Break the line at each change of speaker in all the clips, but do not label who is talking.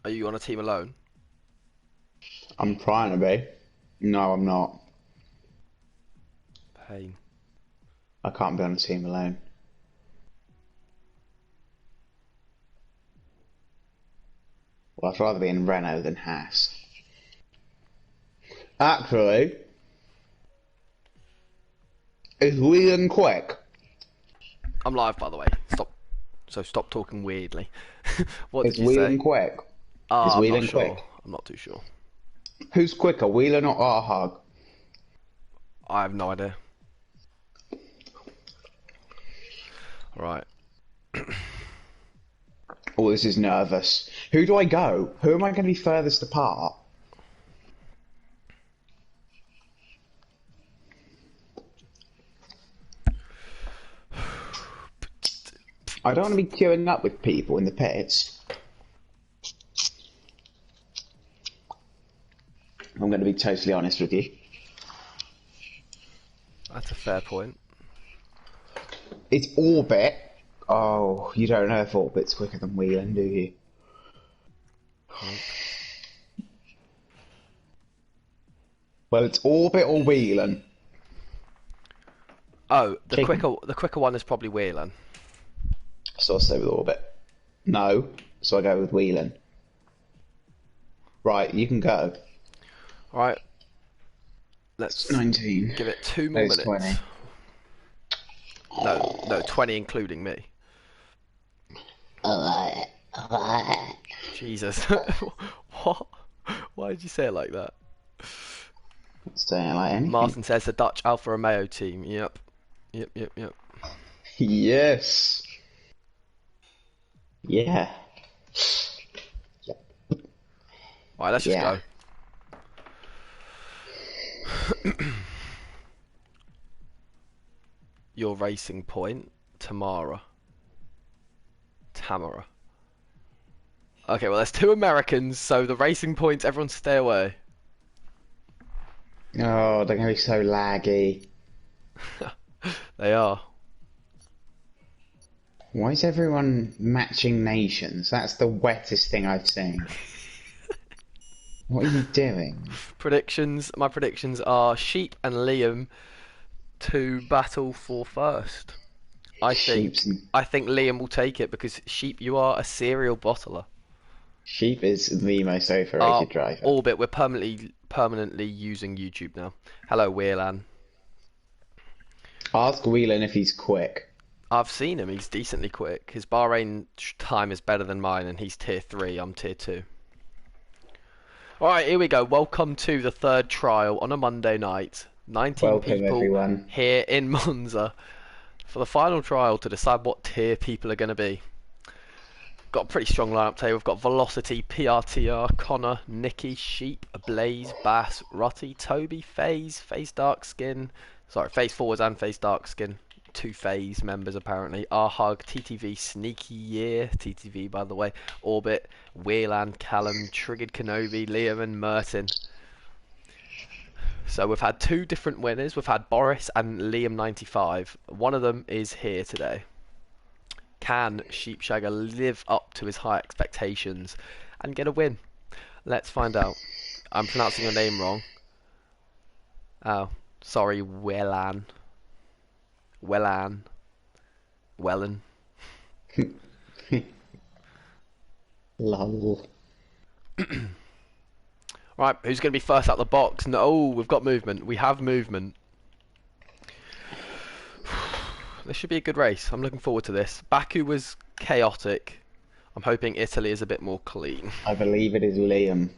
Are you on a team alone?
I'm trying to be. No, I'm not.
Pain.
I can't be on a team alone. Well, I'd rather be in Renault than Haas. Actually, is Whelan quick?
I'm live, by the way. Stop talking weirdly. What did
Is
you say?
Whelan quick? Is
I'm not
Whelan
sure.
quick?
I'm not too sure.
Who's quicker, Whelan or Arhug?
I have no idea. Right.
Oh, this is nervous. Who do I go? Who am I going to be furthest apart? I don't want to be queuing up with people in the pits. I'm going to be totally honest with you.
That's a fair point.
It's Orbit. Oh, you don't know if Orbit's quicker than Whelan, do you?
Nope.
Well, it's Orbit or Whelan.
Oh, the
Chicken.
quicker one is probably Whelan.
So I'll stay with Orbit. No, so I go with Whelan. Right, you can go.
Right.
It's
Let's
19.
give it 2 more
There's
minutes.
20.
No, 20 including me. Jesus. What? Why did you say it like that?
It's saying like anything.
Martin says the Dutch Alfa Romeo team. Yep. Yep.
Yes. Yeah.
Right, let's just
Yeah.
go. Your racing point, Tamara. Okay, well, there's 2 Americans, so the racing points, everyone stay away.
Oh, they're going to be so laggy.
They are.
Why is everyone matching nations? That's the wettest thing I've seen. What are you doing?
Predictions. My predictions are Sheep and Liam to battle for first. I
Sheep's
think I think Liam will take it because Sheep, you are a serial bottler.
Sheep is the most
Our
overrated driver.
Orbit, we're permanently using YouTube now. Hello, Whelan.
Ask Whelan if he's quick.
I've seen him. He's decently quick. His Bahrain time is better than mine, and he's tier 3. I'm tier 2. All right, here we go. Welcome to the third trial on a Monday night. 19
Welcome,
people
everyone.
here in Monza for the final trial to decide what tier people are going to be. Got a pretty strong lineup today. We've got Velocity, PRTR, Connor, Nicky, Sheep, Blaze, Bass, Rutty, Toby, FaZe Darkskin. Sorry, FaZe Forwards and FaZe Darkskin. 2 FaZe members apparently. Arhug, TTV, Sneaky Year, TTV by the way, Orbit, Whelan, Callum, Triggered Kenobi, Liam and Merton. So we've had 2 different winners. We've had Boris and Liam95. One of them is here today. Can Sheepshagger live up to his high expectations and get a win? Let's find out. I'm pronouncing your name wrong. Oh, sorry, Whelan. Wellan.
Lol.
Right, who's going to be first out the box? No, we've got movement. We have movement. This should be a good race. I'm looking forward to this. Baku was chaotic. I'm hoping Italy is a bit more clean.
I believe it is Liam.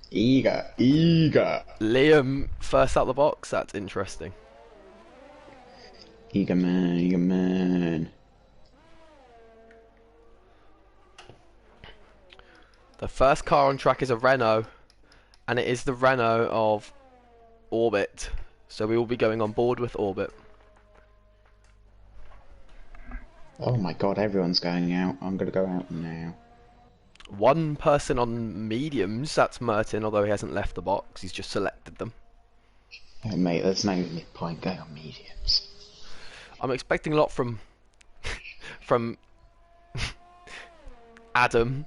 Eager.
Liam first out the box. That's interesting.
Eager man.
The first car on track is a Renault, and it is the Renault of Orbit. So we will be going on board with Orbit.
Oh my god, everyone's going out. I'm gonna go out now.
1 person on mediums, that's Merton, although he hasn't left the box, he's just selected them.
Oh, mate, there's no point going on mediums.
I'm expecting a lot from from Adam,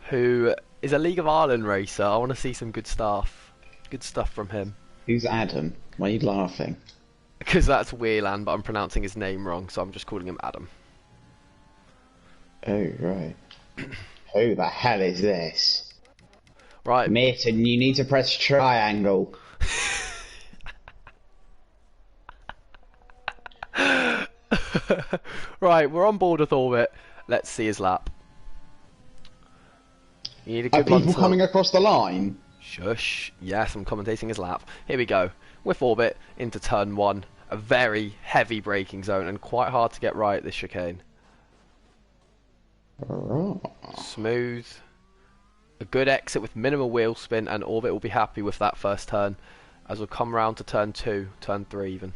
who is a League of Ireland racer. I want to see some good stuff. Good stuff from him.
Who's Adam? Why are you laughing?
Because that's Whelan, but I'm pronouncing his name wrong, so I'm just calling him Adam.
Oh, right. Who the hell is this?
Right.
Merton, you need to press triangle.
Right, we're on board with Orbit. Let's see his lap. You need a
Are
good one
people
to...
coming across the line?
Shush. Yes, I'm commentating his lap. Here we go. With Orbit into turn 1. A very heavy braking zone and quite hard to get right, this chicane.
Oh.
Smooth. A good exit with minimal wheel spin, and Orbit will be happy with that first turn, as we'll come round to turn 2, turn 3 even.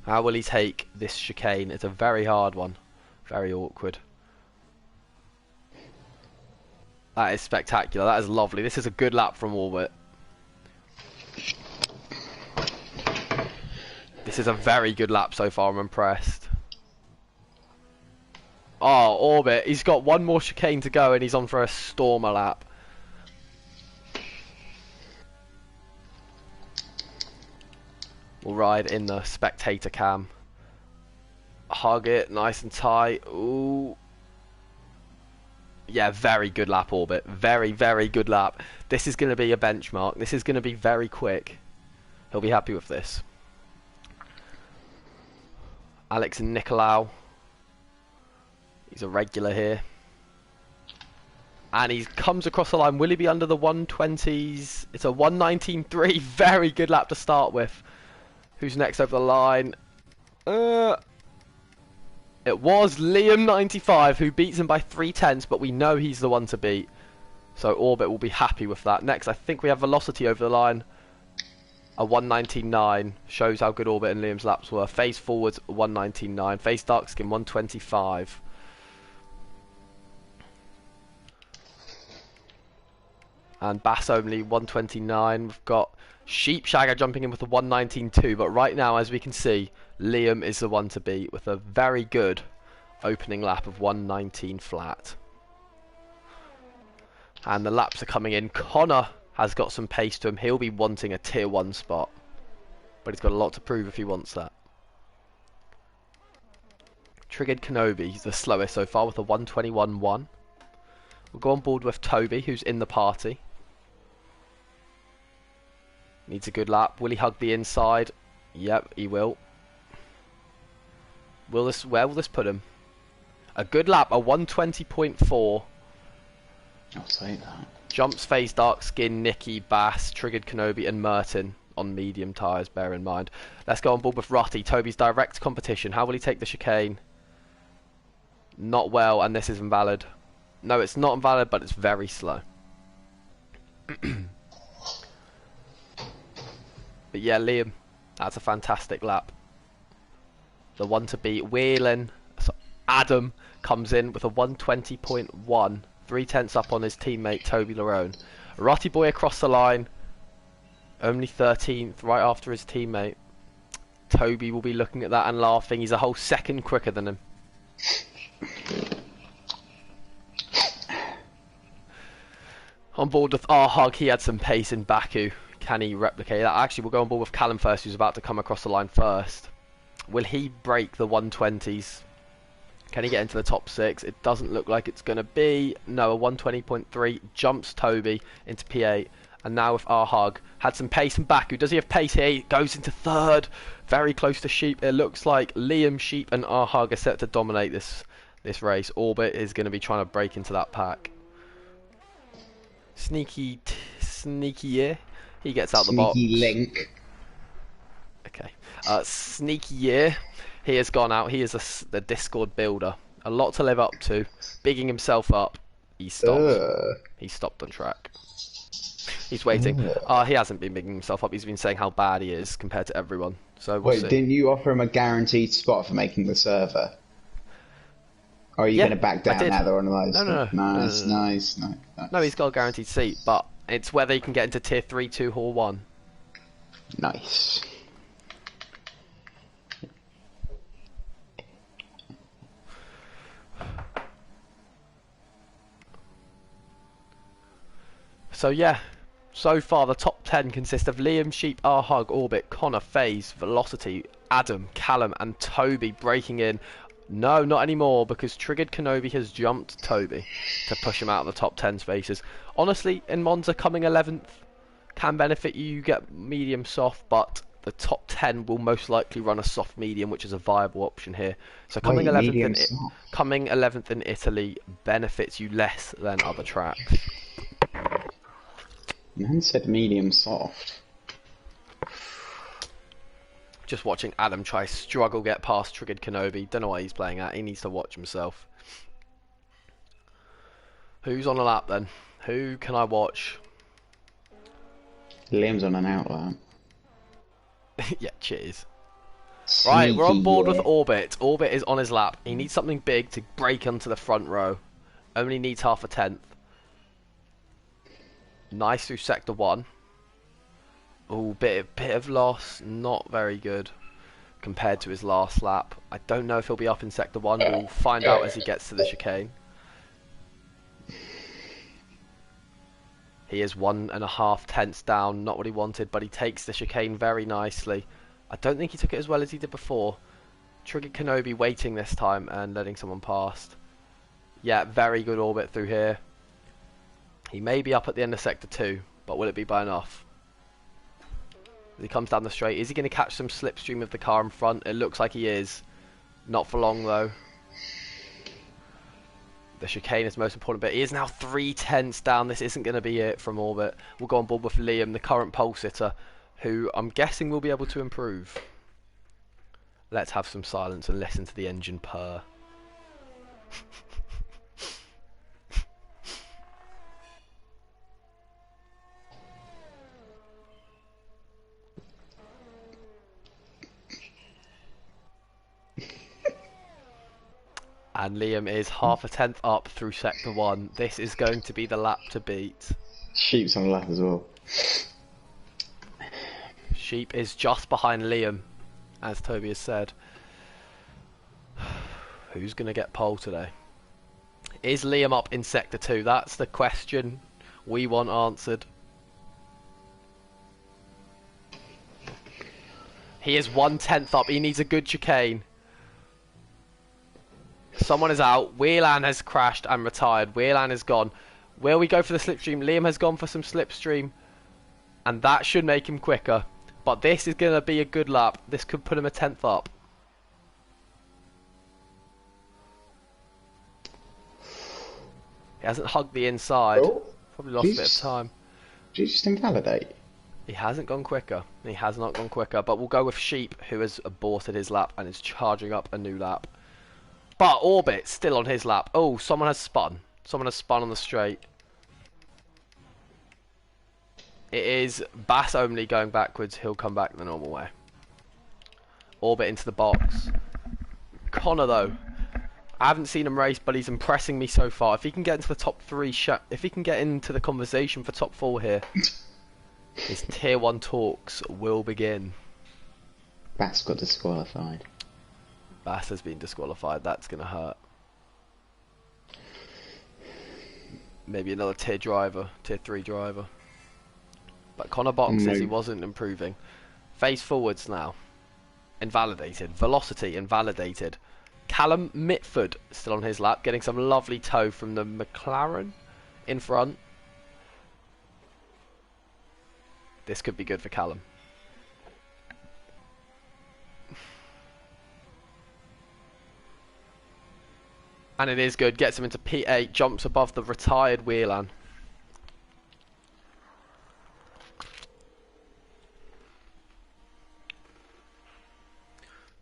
How will he take this chicane? It's a very hard one. Very awkward. That is spectacular. That is lovely. This is a good lap from Orbit. This is a very good lap so far. I'm impressed. Oh, Orbit. He's got one more chicane to go and he's on for a stormer lap. We'll ride in the spectator cam. Hug it, nice and tight. Ooh. Yeah, very good lap, Orbit. Very, very good lap. This is going to be a benchmark. This is going to be very quick. He'll be happy with this. Alex Nicolau. He's a regular here. And he comes across the line. Will he be under the 120s? It's a 119.3. Very good lap to start with. Who's next over the line? It was Liam95 who beats him by 3/10, but we know he's the one to beat. So Orbit will be happy with that. Next, I think we have Velocity over the line. A 119.9 shows how good Orbit and Liam's laps were. Face forwards 119.9. Face Darkskin 125. And Bass only 129. We've got Sheep Shagger jumping in with a 119.2, but right now, as we can see, Liam is the one to beat with a very good opening lap of 119 flat. And the laps are coming in. Connor has got some pace to him. He'll be wanting a tier 1 spot, but he's got a lot to prove if he wants that. Triggered Kenobi, he's the slowest so far with a 121.1. We'll go on board with Toby, who's in the party. Needs a good lap. Will he hug the inside? Yep, he will. Where will this put him? A good lap, a 120.4.
I'll say that.
Jumps Phase Dark Skin, Nicky, Bass, Triggered Kenobi and Merton on medium tyres, bear in mind. Let's go on board with Rutty, Toby's direct competition. How will he take the chicane? Not well, and this is invalid. No, it's not invalid, but it's very slow. But yeah, Liam, that's a fantastic lap. The one to beat. Whelan, so Adam comes in with a 120.1, 3/10 up on his teammate Toby Larone. Rutty Boy across the line, only 13th, right after his teammate. Toby will be looking at that and laughing. He's a whole second quicker than him. On board with our hug, he had some pace in Baku. Can he replicate that? Actually, we'll go on board with Callum first, who's about to come across the line first. Will he break the 120s? Can he get into the top 6? It doesn't look like it's going to be. No, a 120.3 jumps Toby into P8. And now with our hug, had some pace in Baku. Does he have pace here? He goes into 3rd. Very close to Sheep. It looks like Liam, Sheep and our hug are set to dominate this race. Orbit is going to be trying to break into that pack. Sneaky yeah. He gets out the box.
Sneaky Link.
Okay. Sneaky yeah. He has gone out. He is the Discord builder. A lot to live up to. Bigging himself up. He stopped. He stopped on track. He's waiting. He hasn't been bigging himself up. He's been saying how bad he is compared to everyone. So we'll see.
Didn't you offer him a guaranteed spot for making the server? Or are you going to back down now they're on those?
No.
Nice.
No, he's got a guaranteed seat, but it's whether he can get into tier 3, 2, or 1.
Nice.
So yeah, so far the top 10 consist of Liam, Sheep, Hug, Orbit, Connor, FaZe, Velocity, Adam, Callum and Toby breaking in. No, not anymore, because Triggered Kenobi has jumped Toby to push him out of the top 10 spaces. Honestly, in Monza, coming 11th can benefit you. You get medium soft, but the top 10 will most likely run a soft medium, which is a viable option here. So coming
Wait,
11th
medium
in
soft.
coming 11th in Italy benefits you less than other tracks.
Man said medium soft.
Just watching Adam try struggle get past Triggered Kenobi. Don't know what he's playing at. He needs to watch himself. Who's on a lap then? Who can I watch?
Liam's on an outlet.
Yeah, cheers. Right, we're
Sneaky,
on board with
yeah.
Orbit. Orbit is on his lap. He needs something big to break onto the front row. Only needs half a tenth. Nice through sector 1. Oh, bit of loss. Not very good compared to his last lap. I don't know if he'll be up in sector 1. We'll find out as he gets to the chicane. He is 1.5 tenths down. Not what he wanted, but he takes the chicane very nicely. I don't think he took it as well as he did before. Triggered Kenobi waiting this time and letting someone past. Yeah, very good Orbit through here. He may be up at the end of sector 2, but will it be by enough? As he comes down the straight, is he going to catch some slipstream of the car in front? It looks like he is. Not for long though. The chicane is the most important bit. He is now 3 tenths down. This isn't going to be it from Orbit. We'll go on board with Liam, the current pole sitter, who I'm guessing will be able to improve. Let's have some silence and listen to the engine purr. And Liam is half a tenth up through sector 1. This is going to be the lap to beat.
Sheep's on the lap as well.
Sheep is just behind Liam, as Toby has said. Who's going to get pole today? Is Liam up in sector 2? That's the question we want answered. He is 1/10 up. He needs a good chicane. Someone is out. Whelan has crashed and retired. Whelan is gone. Will we go for the slipstream? Liam has gone for some slipstream. And that should make him quicker. But this is going to be a good lap. This could put him a 10th up. He hasn't hugged the inside.
Oh,
Probably lost a bit of time.
did you just invalidate?
He hasn't gone quicker. He has not gone quicker. But we'll go with Sheep, who has aborted his lap and is charging up a new lap. But Orbit still on his lap. Oh, someone has spun. Someone has spun on the straight. It is Bass only going backwards. He'll come back the normal way. Orbit into the box. Connor, though. I haven't seen him race, but he's impressing me so far. If he can get into the top 3, if he can get into the conversation for top 4 here, his tier 1 talks will begin.
Bass got disqualified.
Bass has been disqualified. That's going to hurt. Maybe another tier 3 driver. But Connor boxes, he wasn't improving. Face forwards now. Invalidated. Velocity invalidated. Callum Mitford still on his lap, getting some lovely tow from the McLaren in front. This could be good for Callum. And it is good. Gets him into P8, jumps above the retired Whelan.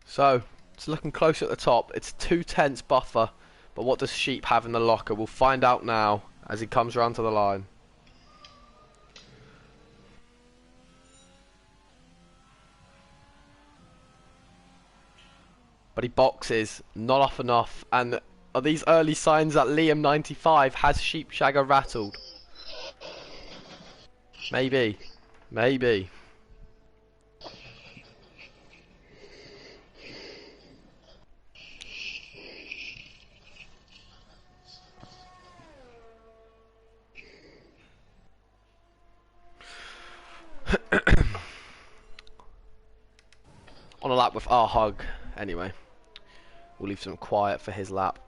So, it's looking close at the top. It's 2 tenths buffer. But what does Sheep have in the locker? We'll find out now as he comes around to the line. But he boxes, not off enough. And are these early signs that Liam 95 has Sheep Shagger rattled? Maybe. Maybe. with our hug anyway. We'll leave some quiet for his lap.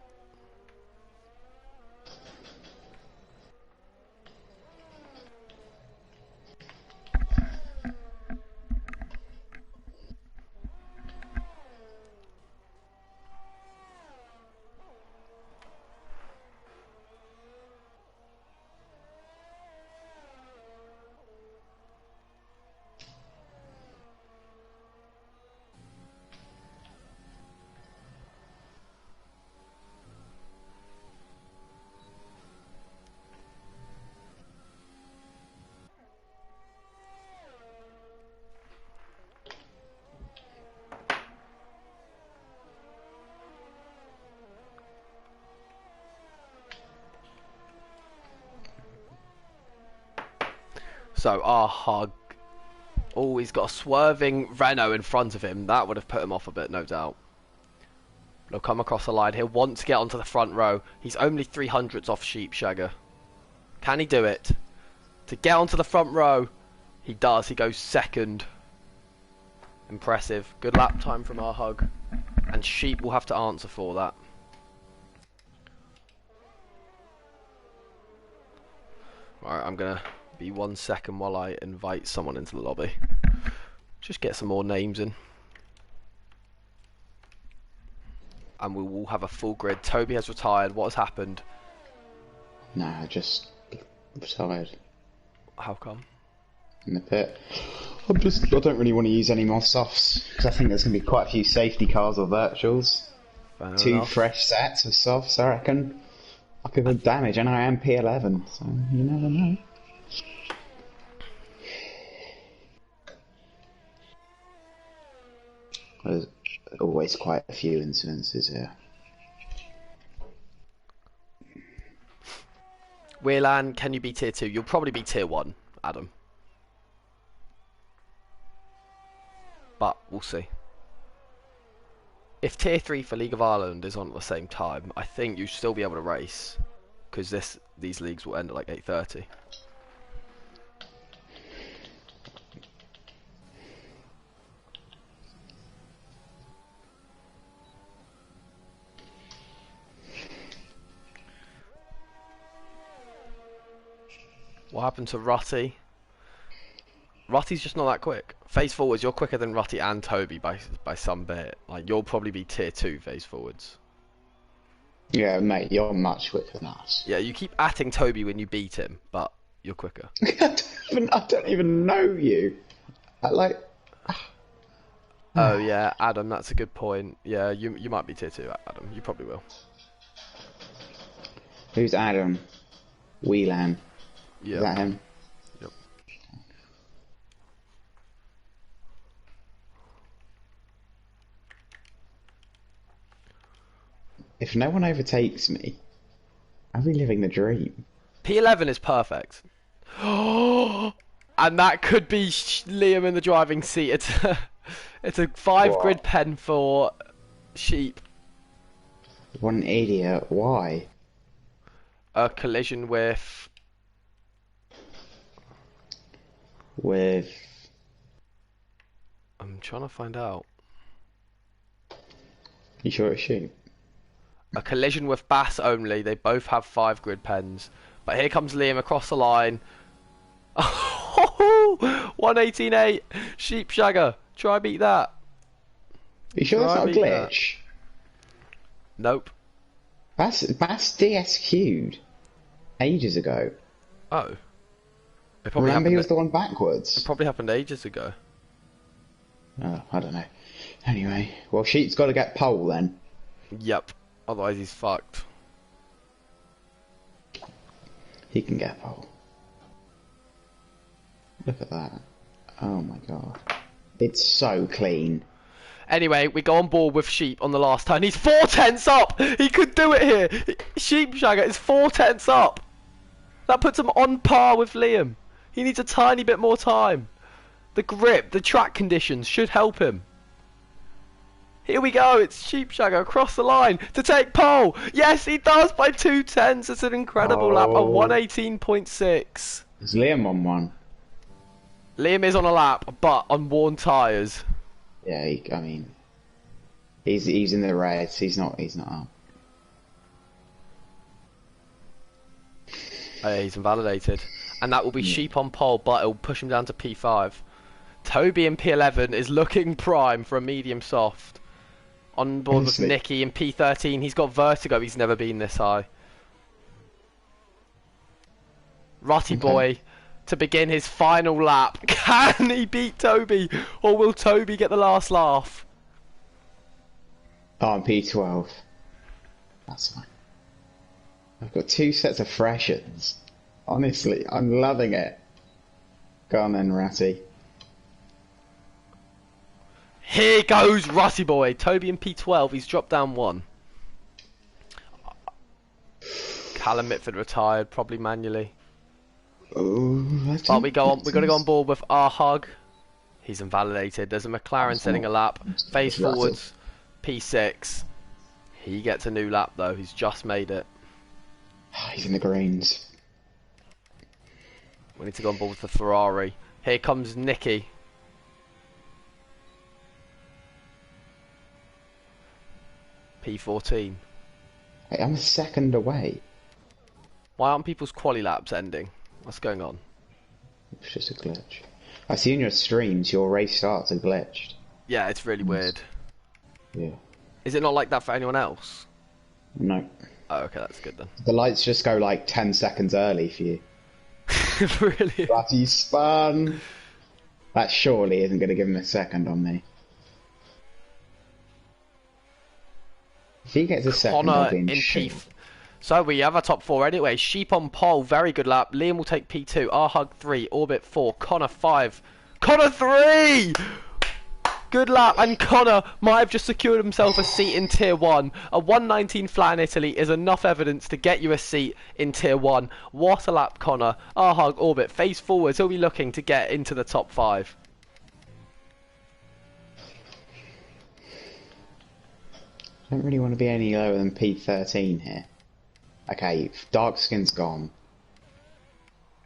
So our hug. Oh, he's got a swerving Renault in front of him. That would have put him off a bit, no doubt. He'll come across the line. He'll want to get onto the front row. He's only 300s off Sheep Shagger. Can he do it? To get onto the front row, he does. He goes second. Impressive. Good lap time from our hug. And Sheep will have to answer for that. Alright, I'm going to be 1 second while I invite someone into the lobby. Just get some more names in. And we will have a full grid. Toby has retired. What has happened?
Nah, just retired.
How come?
In the pit. I don't really want to use any more softs because I think there's going to be quite a few safety cars or virtuals.
Fair
Two
enough.
fresh sets of softs, I reckon. I could have damage, and I am P11, so you never know. There's always quite a few incidences here.
Whelan, can you be tier 2? You'll probably be tier 1, Adam. But we'll see. If tier 3 for League of Ireland is on at the same time, I think you'll still be able to race. Because these leagues will end at like 8:30. What happened to Rutty? Rutty's just not that quick. Phase forwards, you're quicker than Rutty and Toby by some bit. Like, you'll probably be tier 2 phase forwards.
Yeah, mate, you're much quicker than us.
Yeah, you keep atting Toby when you beat him, but you're quicker.
I don't even know you.
Oh yeah, Adam, that's a good point. Yeah, you might be tier 2, Adam. You probably will.
Who's Adam? Whelan.
Yeah.
Is that him?
Yep.
If no one overtakes me, I'll be living the dream.
P11 is perfect. And that could be Liam in the driving seat. It's a 5
What?
grid pen for Sheep.
What an idiot. Why?
A collision with...
With...
I'm trying to find out.
You sure it's sheep?
A collision with Bass only. They both have 5 grid pens. But here comes Liam across the line. 118.8. Sheep Shagger. Try beat that.
You sure that's
Try
not a
beat that.
glitch?
Nope.
That's DSQ'd ages ago.
Oh. It probably
Remember he was
happened.
the one backwards?
It probably happened ages ago.
Oh, I don't know. Anyway, well, Sheep's got to get pole then.
Yep. Otherwise he's fucked.
He can get pole. Look at that. Oh my god. It's so clean.
Anyway, we go on board with Sheep on the last turn. He's 4/10 up! He could do it here! Sheep Shagger is 4/10 up! That puts him on par with Liam. He needs a tiny bit more time. The grip, the track conditions should help him. Here we go, it's Sheep Shagger across the line to take pole! Yes, he does by 2/10. It's an incredible lap, a
Oh.
118.6.
Is Liam on one?
Liam is on a lap, but on worn tyres.
Yeah, I mean, He's in the reds. He's not up.
Oh, yeah, he's invalidated. And that will be
Yeah.
Sheep on pole, but it'll push him down to P5. Toby in P11 is looking prime for a medium soft. On board with
Honestly,
Nicky in P13. He's got vertigo. He's never been this high. Rotty
okay.
boy to begin his final lap. Can he beat Toby? Or will Toby get the last laugh?
Oh, I'm P12. That's fine. I've got two sets of freshens. Honestly, I'm loving it. Go on then, Ratty.
Here goes Rotty boy. Toby in P12. He's dropped down one. Callum Mitford retired, probably manually.
Oh, that's
But we got to go on board with our hug. He's invalidated. There's a McLaren setting a lap. Face forwards, P6. He gets a new lap though. He's just made it.
He's in the greens.
We need to go on board with the Ferrari. Here comes Nicky. P14.
Hey, I'm a second away.
Why aren't people's quali laps ending? What's going on?
It's just a glitch. I see in your streams your race starts are glitched.
Yeah, it's really weird.
Yeah.
Is it not like that for anyone else?
No.
Oh, okay, that's good then.
The lights just go like 10 seconds early for you.
Really?
Ratty spun. That surely isn't going to give him a second on me. If he gets a second, I'll
Connor
be
in
in shit.
P. So we have a top four anyway. Sheep on pole, very good lap. Liam will take P2. Hug 3. Orbit 4. Connor 5. Connor 3! Good lap, and Connor might have just secured himself a seat in Tier 1. A 119 flat in Italy is enough evidence to get you a seat in Tier 1. What a lap, Connor. Hug Orbit, face forwards. He'll be looking to get into the top 5.
I don't really want to be any lower than P13 here. Okay, dark skin's gone.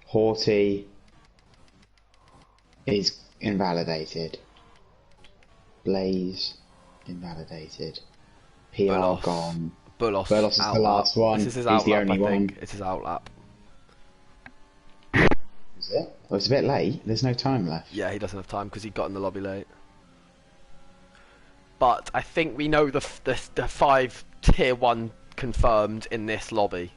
Haughty is invalidated. Blaze invalidated. PR
Bulos.
gone.
Bulos
Burlos is
out
the
lap.
last one.
This is his
He's
out
the
lap,
only
I
one.
think. It's his out lap.
Is it? Well, it's a bit late. There's no time left.
Yeah, he doesn't have time because he got in the lobby late. But I think we know the 5 Tier 1 confirmed in this lobby.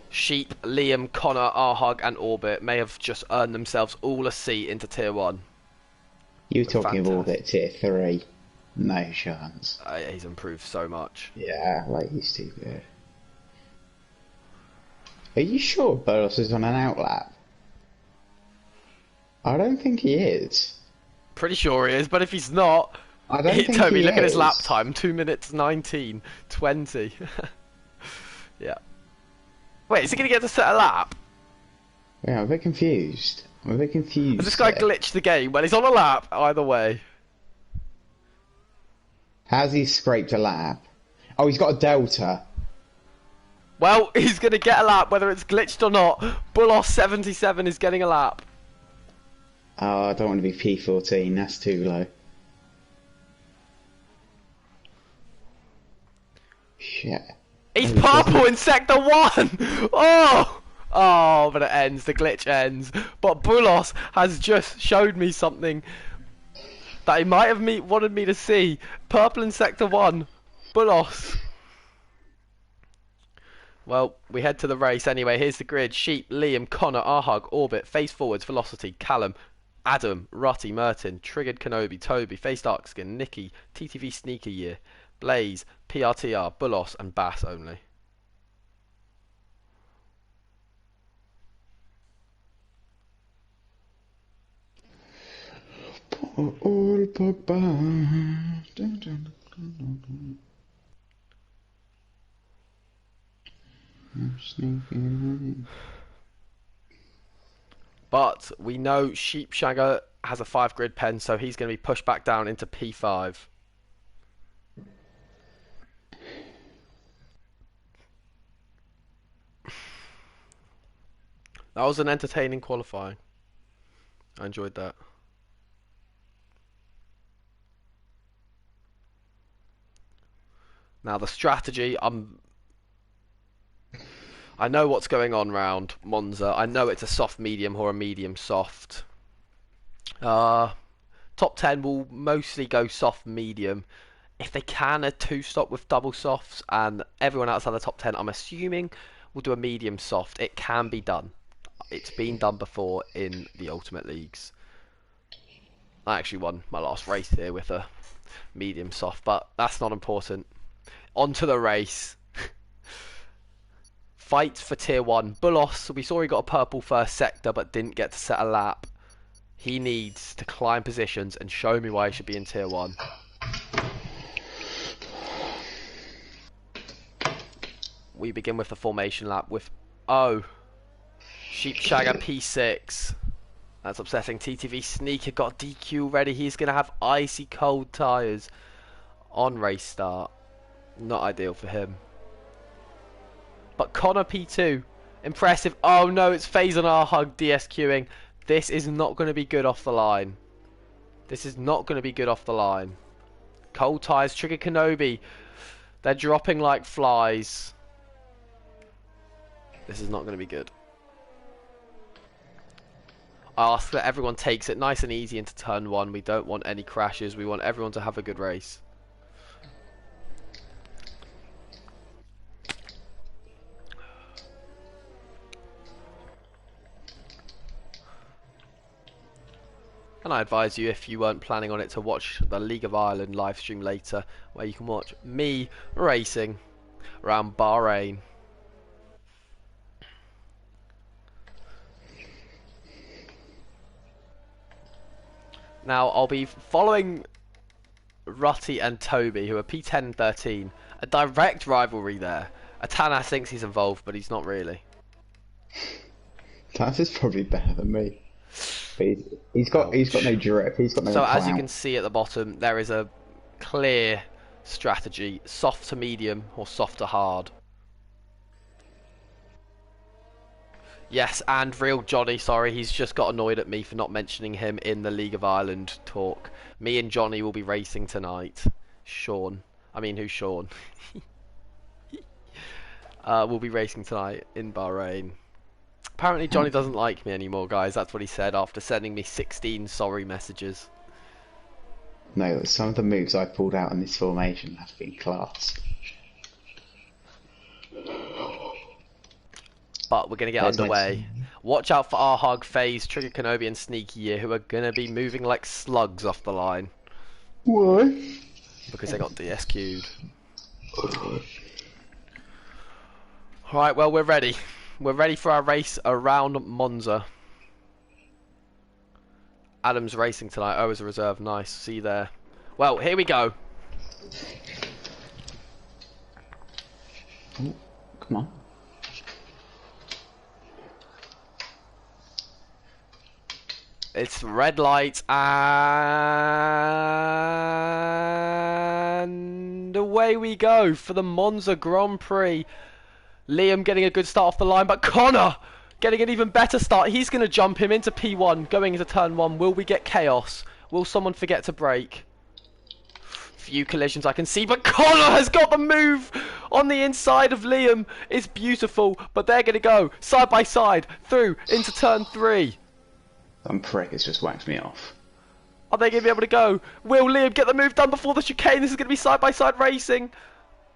Sheep, Liam, Connor, Arhug and Orbit may have just earned themselves all a seat into Tier 1.
You were talking of
Fantastic.
Orbit Tier 3. No chance.
He's improved so much.
Yeah, like he's too good. Are you sure Burlos is on an outlap? I don't think he is.
Pretty sure he is, but if he's not...
I don't think
Toby,
he
look at his
is.
lap time. 2 minutes 19. 20. Yeah. Wait, is he going to get to set a lap?
Yeah, I'm a bit confused. I'm a bit confused.
Has this guy
here.
glitched the game? Well, he's on a lap, either way.
Has he scraped a lap? Oh, he's got a delta.
Well, he's going to get a lap, whether it's glitched or not. Bulos 77 is getting a lap.
Oh, I don't want to be P14. That's too low. Shit.
He's
Oh,
purple in Sector 1! Oh! Oh, but it ends. The glitch ends. But Bulos has just showed me something that he might have wanted me to see. Purple in Sector 1. Bulos. Well, we head to the race anyway. Here's the grid. Sheep, Liam, Connor, Arhug, Orbit, Face Forwards, Velocity, Callum, Adam, Rutty, Merton, Triggered Kenobi, Toby, Face Darkskin, Nicky, TTV Sneaker Year, Blaze, PRTR, Bulos, and Bass only.
All Pogba. Dun, dun, dun, dun, dun. I'm sneaking
But we know Sheepshagger has a 5 grid pen, so he's going to be pushed back down into P5. That was an entertaining qualifying. I enjoyed that. Now the strategy, I know what's going on round Monza. I know it's a soft medium or a medium soft. Top 10 will mostly go soft medium. If they can, a two-stop with double softs, and everyone outside the top 10, I'm assuming, will do a medium soft. It can be done. It's been done before in the Ultimate Leagues. I actually won my last race here with a medium soft, but that's not important. On to the race. Fight for tier 1. Bulos, we saw he got a purple first sector, but didn't get to set a lap. He needs to climb positions and show me why he should be in tier 1. We begin with the formation lap with Sheepshagger P6. That's upsetting. TTV Sneaker got DQ ready. He's going to have icy cold tyres on race start. Not ideal for him. But Connor P2. Impressive. Oh no, it's FaZe and our hug DSQing. This is not going to be good off the line. This is not going to be good off the line. Cold tyres. Trigger Kenobi. They're dropping like flies. This is not going to be good. I ask that everyone takes it nice and easy into turn 1. We don't want any crashes. We want everyone to have a good race. And I advise you, if you weren't planning on it, to watch the League of Ireland live stream later, where you can watch me racing around Bahrain. Now, I'll be following Rutty and Toby, who are P10 and 13. A direct rivalry there. Atanas thinks he's involved, but he's not really.
Tanas is probably better than me. But he's got no drip. He's got no
So
clout.
as you can see at the bottom, there is a clear strategy: soft to medium or soft to hard. Yes, and real Johnny, sorry, he's just got annoyed at me for not mentioning him in the League of Ireland talk. Me and Johnny will be racing tonight. Sean. I mean, who's Sean? We'll be racing tonight in Bahrain. Apparently Johnny doesn't like me anymore, guys. That's what he said after sending me 16 sorry messages.
No, some of the moves I pulled out in this formation have been class.
But we're going to get underway. Watch out for our hug, FaZe, Trigger Kenobi and Sneaky here, who are going to be moving like slugs off the line.
Why?
Because they got DSQ'd. Alright, well, we're ready. We're ready for our race around Monza. Adam's racing tonight. Oh, as a reserve. Nice. See you there. Well, here we go.
Ooh, come on.
It's red light and away we go for the Monza Grand Prix. Liam getting a good start off the line, but Connor getting an even better start. He's going to jump him into P1, going into turn 1. Will we get chaos? Will someone forget to brake? Few collisions I can see, but Connor has got the move on the inside of Liam. It's beautiful, but they're going to go side by side through into turn 3.
Some prick has just whacked me off.
Are they going to be able to go? Will Liam get the move done before the chicane? This is going to be side by side racing.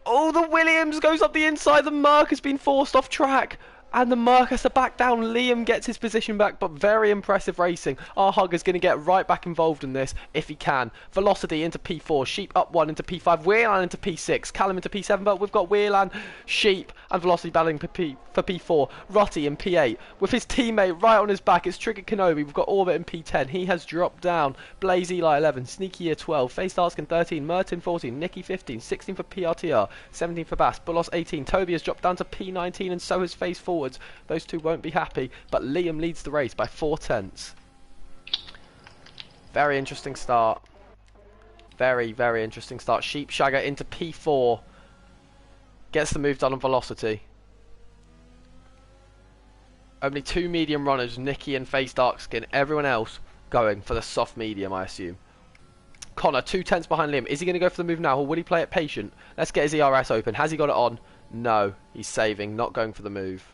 Oh, the Williams goes up the inside. The Merc has been forced off track. And the Merc has to back down. Liam gets his position back, but very impressive racing. Our Hug is going to get right back involved in this, if he can. Velocity into P4, Sheep up 1 into P5, Wheelan into P6, Callum into P7, but we've got Wheelan, Sheep, and Velocity battling for P4. Rutty in P8, with his teammate right on his back. It's Trigger Kenobi. We've got Orbit in P10. He has dropped down. Blaze Eli 11, Sneaky Year 12, Face Darskin 13, Merton 14, Nicky 15, 16 for PRTR, 17 for Bass, Bulos 18. Toby has dropped down to P19, and so has Face Forwards. Those two won't be happy, but Liam leads the race by 4/10. Very interesting start. Very, very interesting start. Sheepshagger into P4. Gets the move done on Velocity. Only 2 medium runners, Nicky and Face Darkskin. Everyone else going for the soft medium, I assume. Connor, 2 tenths behind Liam. Is he going to go for the move now, or will he play it patient? Let's get his ERS open. Has he got it on? No. He's saving, not going for the move.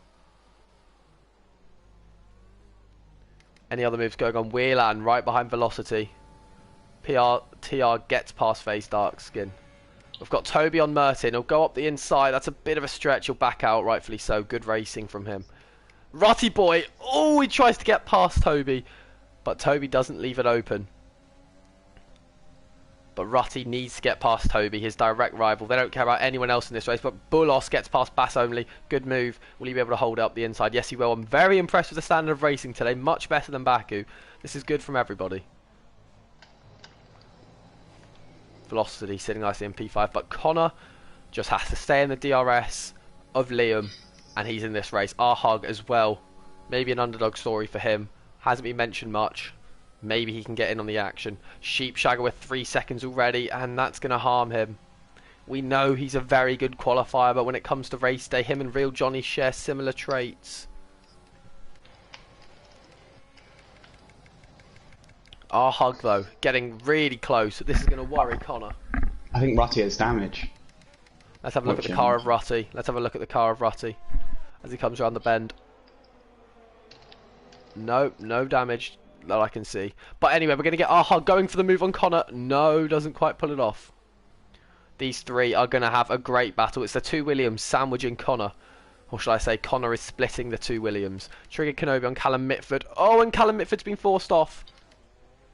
Any other moves going on? Whelan, right behind Velocity. TR gets past Face Dark Skin. We've got Toby on Mertin. He'll go up the inside. That's a bit of a stretch. He'll back out, rightfully so. Good racing from him. Rutty boy. Oh, he tries to get past Toby. But Toby doesn't leave it open. But Rutty needs to get past Toby, his direct rival. They don't care about anyone else in this race. But Bulos gets past Bass only. Good move. Will he be able to hold it up the inside? Yes, he will. I'm very impressed with the standard of racing today. Much better than Baku. This is good from everybody. Velocity sitting nicely in P5. But Connor just has to stay in the DRS of Liam. And he's in this race. Arhug as well. Maybe an underdog story for him. Hasn't been mentioned much. Maybe he can get in on the action. Sheepshagger with 3 seconds already, and that's going to harm him. We know he's a very good qualifier, but when it comes to race day, him and Real Johnny share similar traits. Our hug, though, getting really close. This is going to worry Connor.
I think Rutty has damage.
Let's have a look at the car of Rutty. Let's have a look at the car of Rutty as he comes around the bend. No, no damage that I can see. But anyway, we're going to get Aha going for the move on Connor. No, doesn't quite pull it off. These three are going to have a great battle. It's the two Williams sandwiching Connor. Or should I say Connor is splitting the two Williams. Trigger Kenobi on Callum Mitford. Oh, and Callum Mitford's been forced off.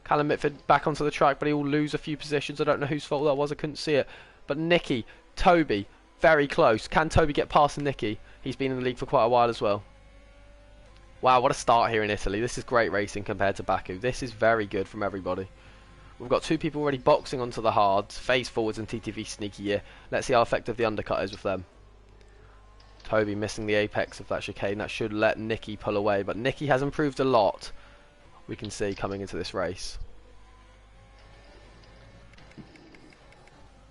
Callum Mitford back onto the track, but he will lose a few positions. I don't know whose fault that was. I couldn't see it. But Nicky, Toby, very close. Can Toby get past Nicky? He's been in the league for quite a while as well. Wow, what a start here in Italy. This is great racing compared to Baku. This is very good from everybody. We've got two people already boxing onto the hards. Phase forwards and TTV sneaky year. Let's see how effective the undercut is with them. Toby missing the apex of that chicane. That should let Nicky pull away. But Nicky has improved a lot, we can see, coming into this race.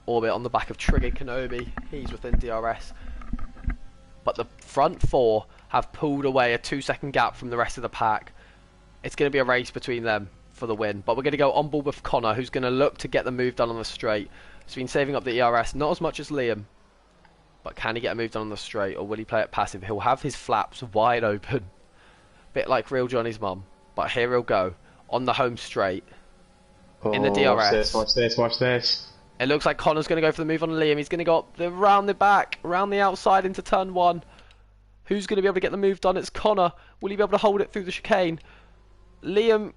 Orbit on the back of Trigger Kenobi. He's within DRS. But the front four have pulled away a 2-second gap from the rest of the pack. It's going to be a race between them for the win. But we're going to go on board with Connor, who's going to look to get the move done on the straight. He's been saving up the ERS, not as much as Liam. But can he get a move done on the straight, or will he play it passive? He'll have his flaps wide open. Bit like Real Johnny's mum. But here he'll go, on the home straight. In the DRS.
Watch this, watch this.
It looks like Connor's going to go for the move on Liam. He's going to go up round the back, round the outside into turn one. Who's going to be able to get the move done? It's Connor. Will he be able to hold it through the chicane? Liam.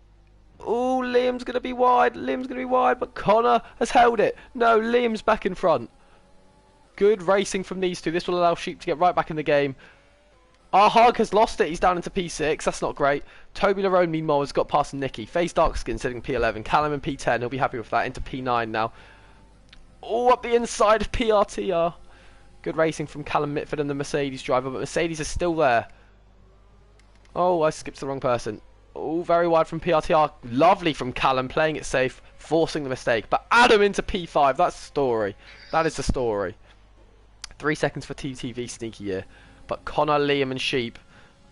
Oh, Liam's going to be wide. Liam's going to be wide, but Connor has held it. No, Liam's back in front. Good racing from these two. This will allow Sheep to get right back in the game. Arhug has lost it. He's down into P6. That's not great. Toby Larone, meanwhile, has got past Nicky. Face Darkskin sitting P11. Callum in P10. He'll be happy with that. Into P9 now. Oh, up the inside of PRTR. Good racing from Callum Mitford and the Mercedes driver, but Mercedes is still there. Oh, I skipped the wrong person. Oh, very wide from PRTR. Lovely from Callum, playing it safe, forcing the mistake. But Adam into P5. That's the story. That is the story. 3 seconds for TTV sneaky year. But Connor, Liam and Sheep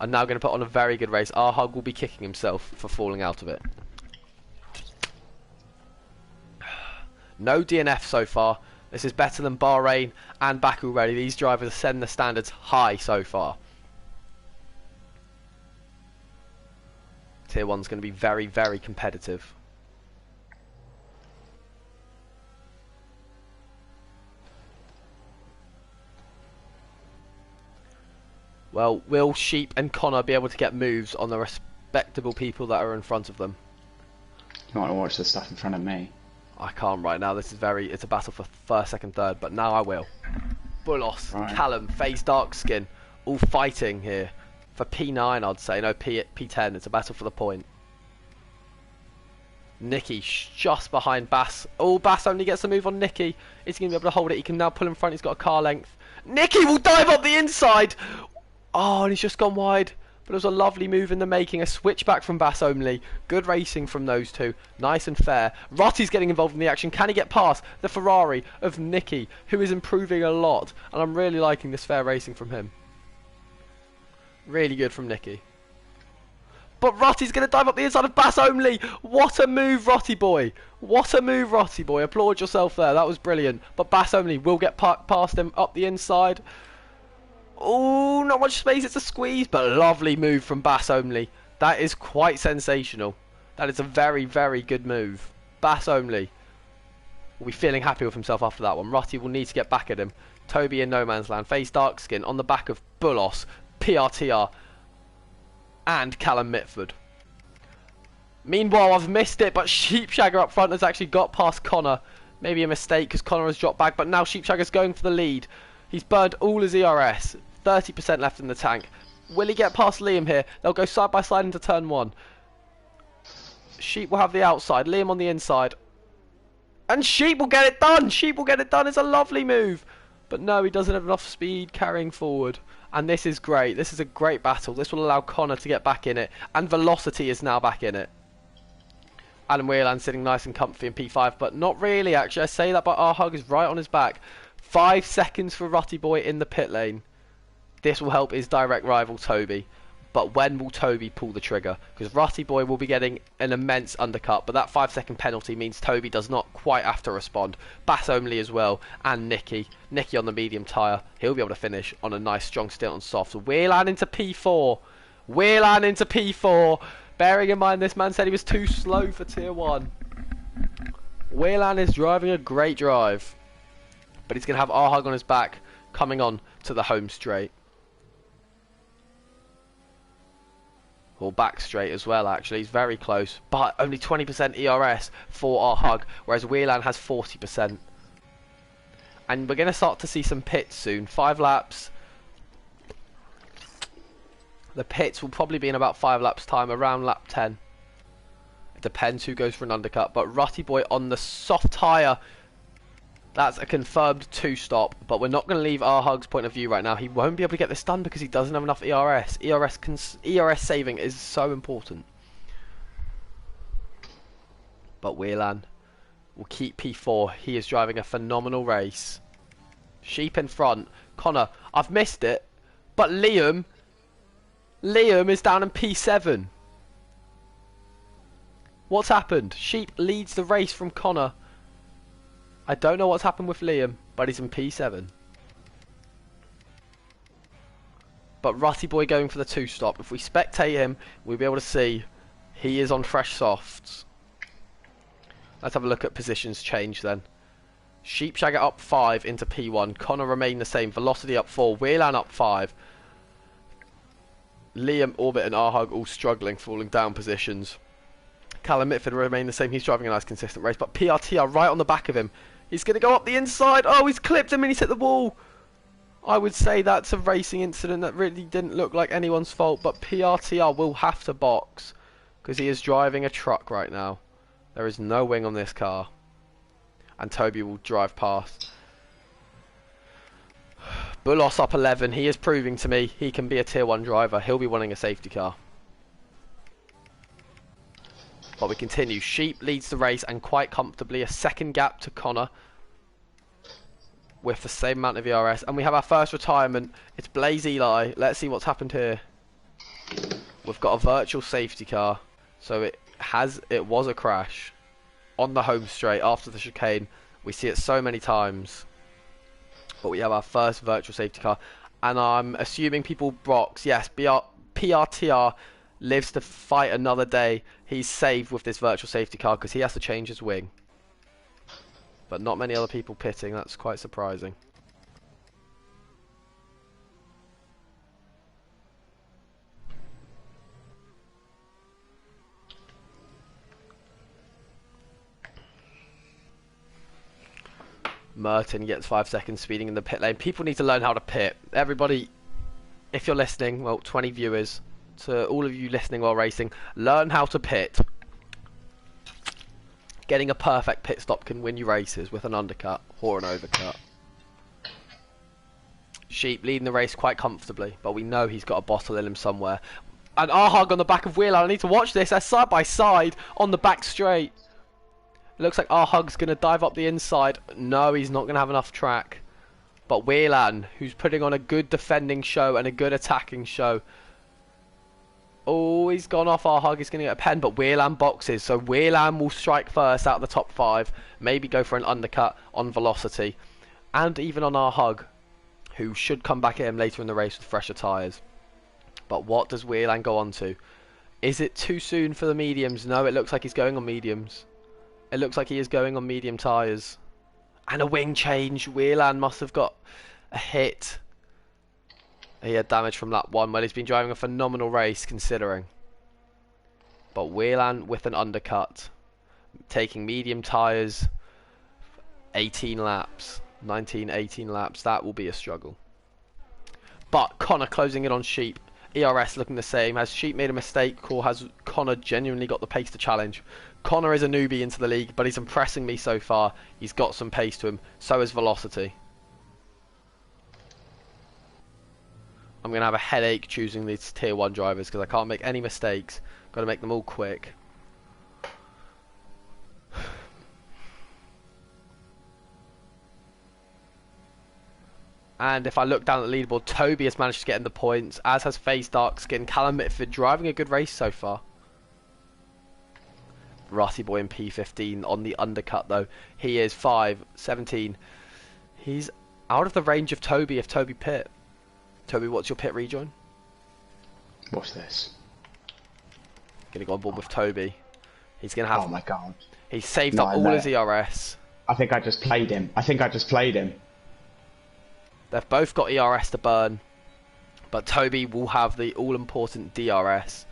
are now going to put on a very good race. Arhug will be kicking himself for falling out of it. No DNF so far. This is better than Bahrain and Baku already. These drivers are setting the standards high so far. Tier 1's going to be very, very competitive. Well, will Sheep and Connor be able to get moves on the respectable people that are in front of them?
You want to watch the stuff in front of me?
I can't right now. This is it's a battle for first, second, third, but now I will. Bulos,
right.
Callum, FaZe Darkskin, all fighting here for P9, I'd say. No, P10. It's a battle for the point. Nicky just behind Bass. Oh, Bass only gets a move on Nicky. Is he going to be able to hold it? He can now pull in front. He's got a car length. Nicky will dive up the inside. Oh, and he's just gone wide. But it was a lovely move in the making. A switchback from Bass only. Good racing from those two. Nice and fair. Rotty's getting involved in the action. Can he get past the Ferrari of Nicky, who is improving a lot? And I'm really liking this fair racing from him. Really good from Nicky. But Rotty's going to dive up the inside of Bass only. What a move, Rotty boy. What a move, Rotty boy. Applaud yourself there. That was brilliant. But Bass only will get past him up the inside. Oh, not much space. It's a squeeze. But a lovely move from Bass only. That is quite sensational. That is a very, very good move. Bass only will be feeling happy with himself after that one. Rotty will need to get back at him. Toby in no man's land. Face dark skin on the back of Bulos, PRTR, and Callum Mitford. Meanwhile, I've missed it, but Sheepshagger up front has actually got past Connor. Maybe a mistake because Connor has dropped back, but now Sheepshagger's going for the lead. He's burned all his ERS. 30% left in the tank. Will he get past Liam here? They'll go side by side into turn 1. Sheep will have the outside. Liam on the inside. And Sheep will get it done. Sheep will get it done. It's a lovely move. But no, he doesn't have enough speed carrying forward. And this is great. This is a great battle. This will allow Connor to get back in it. And Velocity is now back in it. Alan Whelan sitting nice and comfy in P5. But not really, actually. I say that, but our hug is right on his back. 5 seconds for Rotty Boy in the pit lane. This will help his direct rival, Toby. But when will Toby pull the trigger? Because Rotty Boy will be getting an immense undercut. But that 5-second penalty means Toby does not quite have to respond. Bass only as well. And Nicky. Nicky on the medium tyre. He'll be able to finish on a nice strong stint on soft. Whelan into P4. Whelan into P4. Bearing in mind this man said he was too slow for tier 1. Whelan is driving a great drive. But he's going to have Arhug on his back coming on to the home straight. Or back straight as well, actually. He's very close. But only 20% ERS for our hug, whereas Whelan has 40%. And we're going to start to see some pits soon. 5 laps. The pits will probably be in about 5 laps time, around lap 10. It depends who goes for an undercut. But Rutty Boy on the soft tyre. That's a confirmed 2-stop, but we're not going to leave our hug's point of view right now. He won't be able to get this done because he doesn't have enough ERS. ERS saving is so important. But Whelan will keep P4. He is driving a phenomenal race. Sheep in front. Connor, I've missed it, but Liam is down in P7. What's happened? Sheep leads the race from Connor. I don't know what's happened with Liam, but he's in P7. But Rutty Boy going for the 2-stop. If we spectate him, we'll be able to see he is on fresh softs. Let's have a look at positions change then. Sheepshagger up 5 into P1. Connor remain the same. Velocity up 4. Whelan up 5. Liam, Orbit and Arhug all struggling, falling down positions. Callum Mitford remain the same. He's driving a nice consistent race. But PRT are right on the back of him. He's going to go up the inside. Oh, he's clipped him and he's hit the wall. I would say that's a racing incident that really didn't look like anyone's fault. But PRTR will have to box because he is driving a truck right now. There is no wing on this car. And Toby will drive past. Bulos up 11. He is proving to me he can be a tier 1 driver. He'll be wanting a safety car. But we continue. Sheep leads the race and quite comfortably. A second gap to Connor with the same amount of ERS. And we have our first retirement. It's Blaze Eli. Let's see what's happened here. We've got a virtual safety car. So it was a crash on the home straight after the chicane. We see it so many times. But we have our first virtual safety car. And I'm assuming people box. Yes, PRTR lives to fight another day. He's saved with this virtual safety car because he has to change his wing. But not many other people pitting. That's quite surprising. Merton gets 5 seconds speeding in the pit lane. People need to learn how to pit. Everybody, if you're listening, well, 20 viewers, to all of you listening while racing, learn how to pit. Getting a perfect pit stop can win you races with an undercut or an overcut. Sheep leading the race quite comfortably, but we know he's got a bottle in him somewhere. And Arhug on the back of Wheeler. I need to watch this. They're side by side on the back straight. It looks like Arhug's going to dive up the inside. No, he's not going to have enough track. But Whelan, who's putting on a good defending show and a good attacking show, Oh, he's gone off our hug. He's going to get a pen, but Whelan boxes. So Whelan will strike first out of the top 5. Maybe go for an undercut on velocity. And even on our hug, who should come back at him later in the race with fresher tyres. But what does Whelan go on to? Is it too soon for the mediums? No, it looks like he's going on mediums. It looks like he is going on medium tyres. And a wing change. Whelan must have got a hit. He had damage from lap 1. Well, he's been driving a phenomenal race considering. But Whelan with an undercut. Taking medium tyres. 18 laps. 19, 18 laps. That will be a struggle. But Connor closing in on Sheep. ERS looking the same. Has Sheep made a mistake, or has Connor genuinely got the pace to challenge? Connor is a newbie into the league, but he's impressing me so far. He's got some pace to him. So is Velocity. I'm going to have a headache choosing these tier 1 drivers because I can't make any mistakes. Got to make them all quick. And if I look down at the leaderboard, Toby has managed to get in the points, as has FaZe Darkskin. Callum Mitford driving a good race so far. Rutty Boy in P15 on the undercut though. He is 5-17. He's out of the range of Toby if Toby pit. Toby, what's your pit rejoin?
Watch this.
Gonna go on board with Toby. He's gonna have.
Oh my god.
He's saved up all his ERS.
I think I just played him.
They've both got ERS to burn, but Toby will have the all-important DRS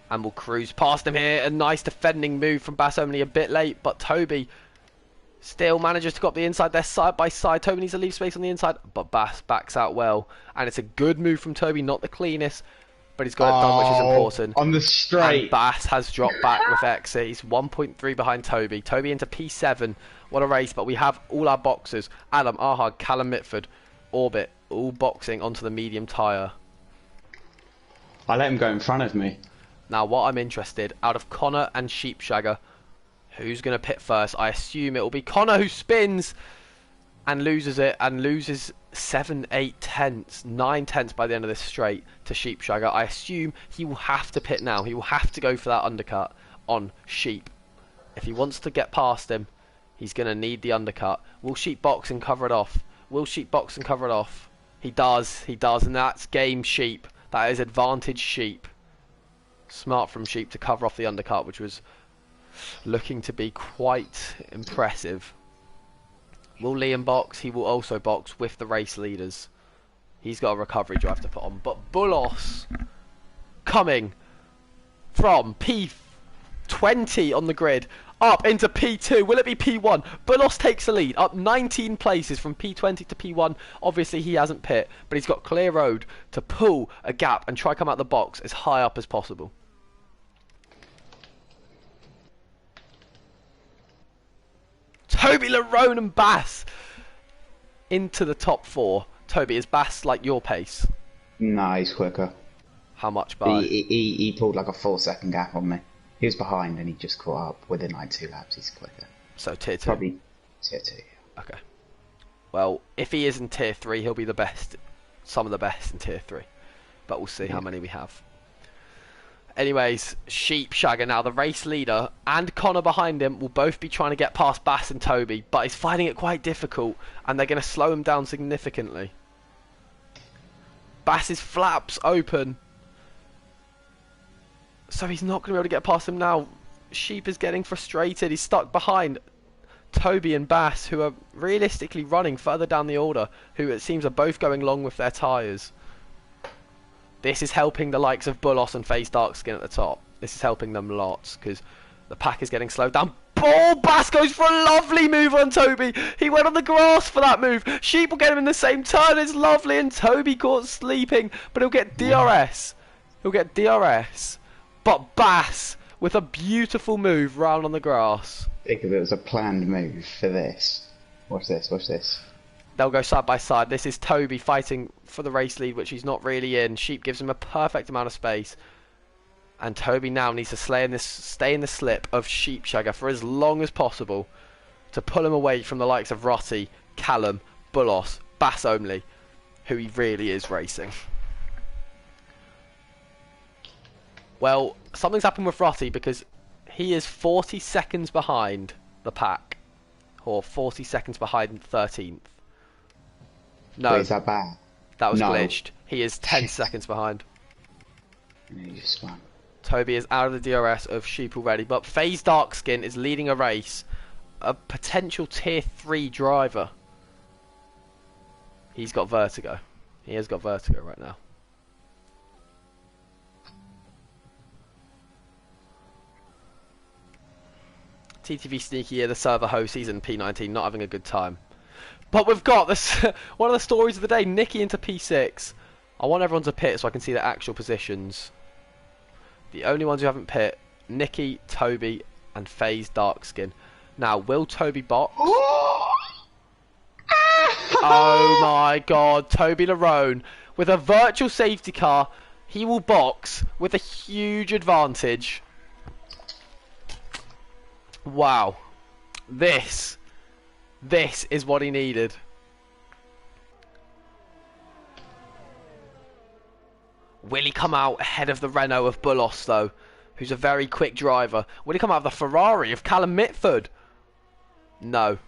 and will cruise past him here. A nice defending move from Bass, only a bit late, but Toby still manages to go up the inside. They're side by side. Toby needs to leave space on the inside, but Bass backs out well, and it's a good move from Toby. Not the cleanest, but he's got it done, which is important.
On the straight.
And Bass has dropped back with exit. He's 1.3 behind Toby. Toby into P7. What a race, but we have all our boxers. Adam, Ahag, Callum Mitford, Orbit, all boxing onto the medium tyre.
I let him go in front of me.
Now, what I'm interested, out of Connor and Sheepshagger, who's going to pit first? I assume it will be Connor, who spins and loses it, and loses 7, 8 tenths, 9 tenths by the end of this straight to Sheepshagger. I assume he will have to pit now. He will have to go for that undercut on Sheep. If he wants to get past him, he's going to need the undercut. Will Sheep box and cover it off? Will Sheep box and cover it off? He does, and that's game Sheep. That is advantage Sheep. Smart from Sheep to cover off the undercut, which was looking to be quite impressive. Will Liam box? He will also box with the race leaders. He's got a recovery drive to put on. But Bulos coming from P20 on the grid up into P2. Will it be P1? Bulos takes the lead, up 19 places from P20 to P1. Obviously he hasn't pit, but he's got clear road to pull a gap and try come out the box as high up as possible. Toby, Larone and Bass into the top 4. Toby, is Bass like your pace?
Nah, he's quicker.
How much by?
He pulled like a 4-second gap on me. He was behind and he just caught up within like 2 laps. He's quicker.
So tier 2?
Probably tier 2.
Okay. Well, if he is in tier 3, he'll be the best. Some of the best in tier 3. But we'll see how many we have. Anyways, Sheepshagger now, the race leader, and Connor behind him will both be trying to get past Bass and Toby, but he's finding it quite difficult, and they're going to slow him down significantly. Bass's flaps open, so he's not going to be able to get past him now. Sheep is getting frustrated. He's stuck behind Toby and Bass, who are realistically running further down the order, who it seems are both going long with their tyres. This is helping the likes of Bulos and FaZe Darkskin at the top. This is helping them lots, because the pack is getting slowed down. Bass goes for a lovely move on Toby. He went on the grass for that move. Sheep will get him in the same turn. It's lovely, and Toby caught sleeping, but he'll get DRS. He'll get DRS. But Bass with a beautiful move round on the grass.
Think of it as a planned move for this. Watch this, watch this.
They'll go side by side. This is Toby fighting for the race lead, which he's not really in. Sheep gives him a perfect amount of space. And Toby now needs to stay in the slip of Sheepshagger for as long as possible to pull him away from the likes of Rotty, Callum, Bulos, Bass only, who he really is racing. Well, something's happened with Rossi because he is 40 seconds behind the pack. Or 40 seconds behind 13th.
Wait,
No,
is that bad?
that was
No.
glitched. He is 10 seconds behind.
And then you just spun.
Toby is out of the DRS of Sheep already, but FaZe Darkskin is leading a race. A potential tier 3 driver. He's got vertigo. He has got vertigo right now. TTV Sneaky here, the server host, season P19, not having a good time. But we've got this one of the stories of the day, Nicky into P6. I want everyone to pit so I can see their actual positions. The only ones who haven't pit, Nicky, Toby, and FaZe Darkskin. Now, will Toby box? Oh my god, Toby Larone with a virtual safety car, he will box with a huge advantage. Wow. This is what he needed. Will he come out ahead of the Renault of Bullos though, who's a very quick driver? Will he come out of the Ferrari of Callum Mitford? No.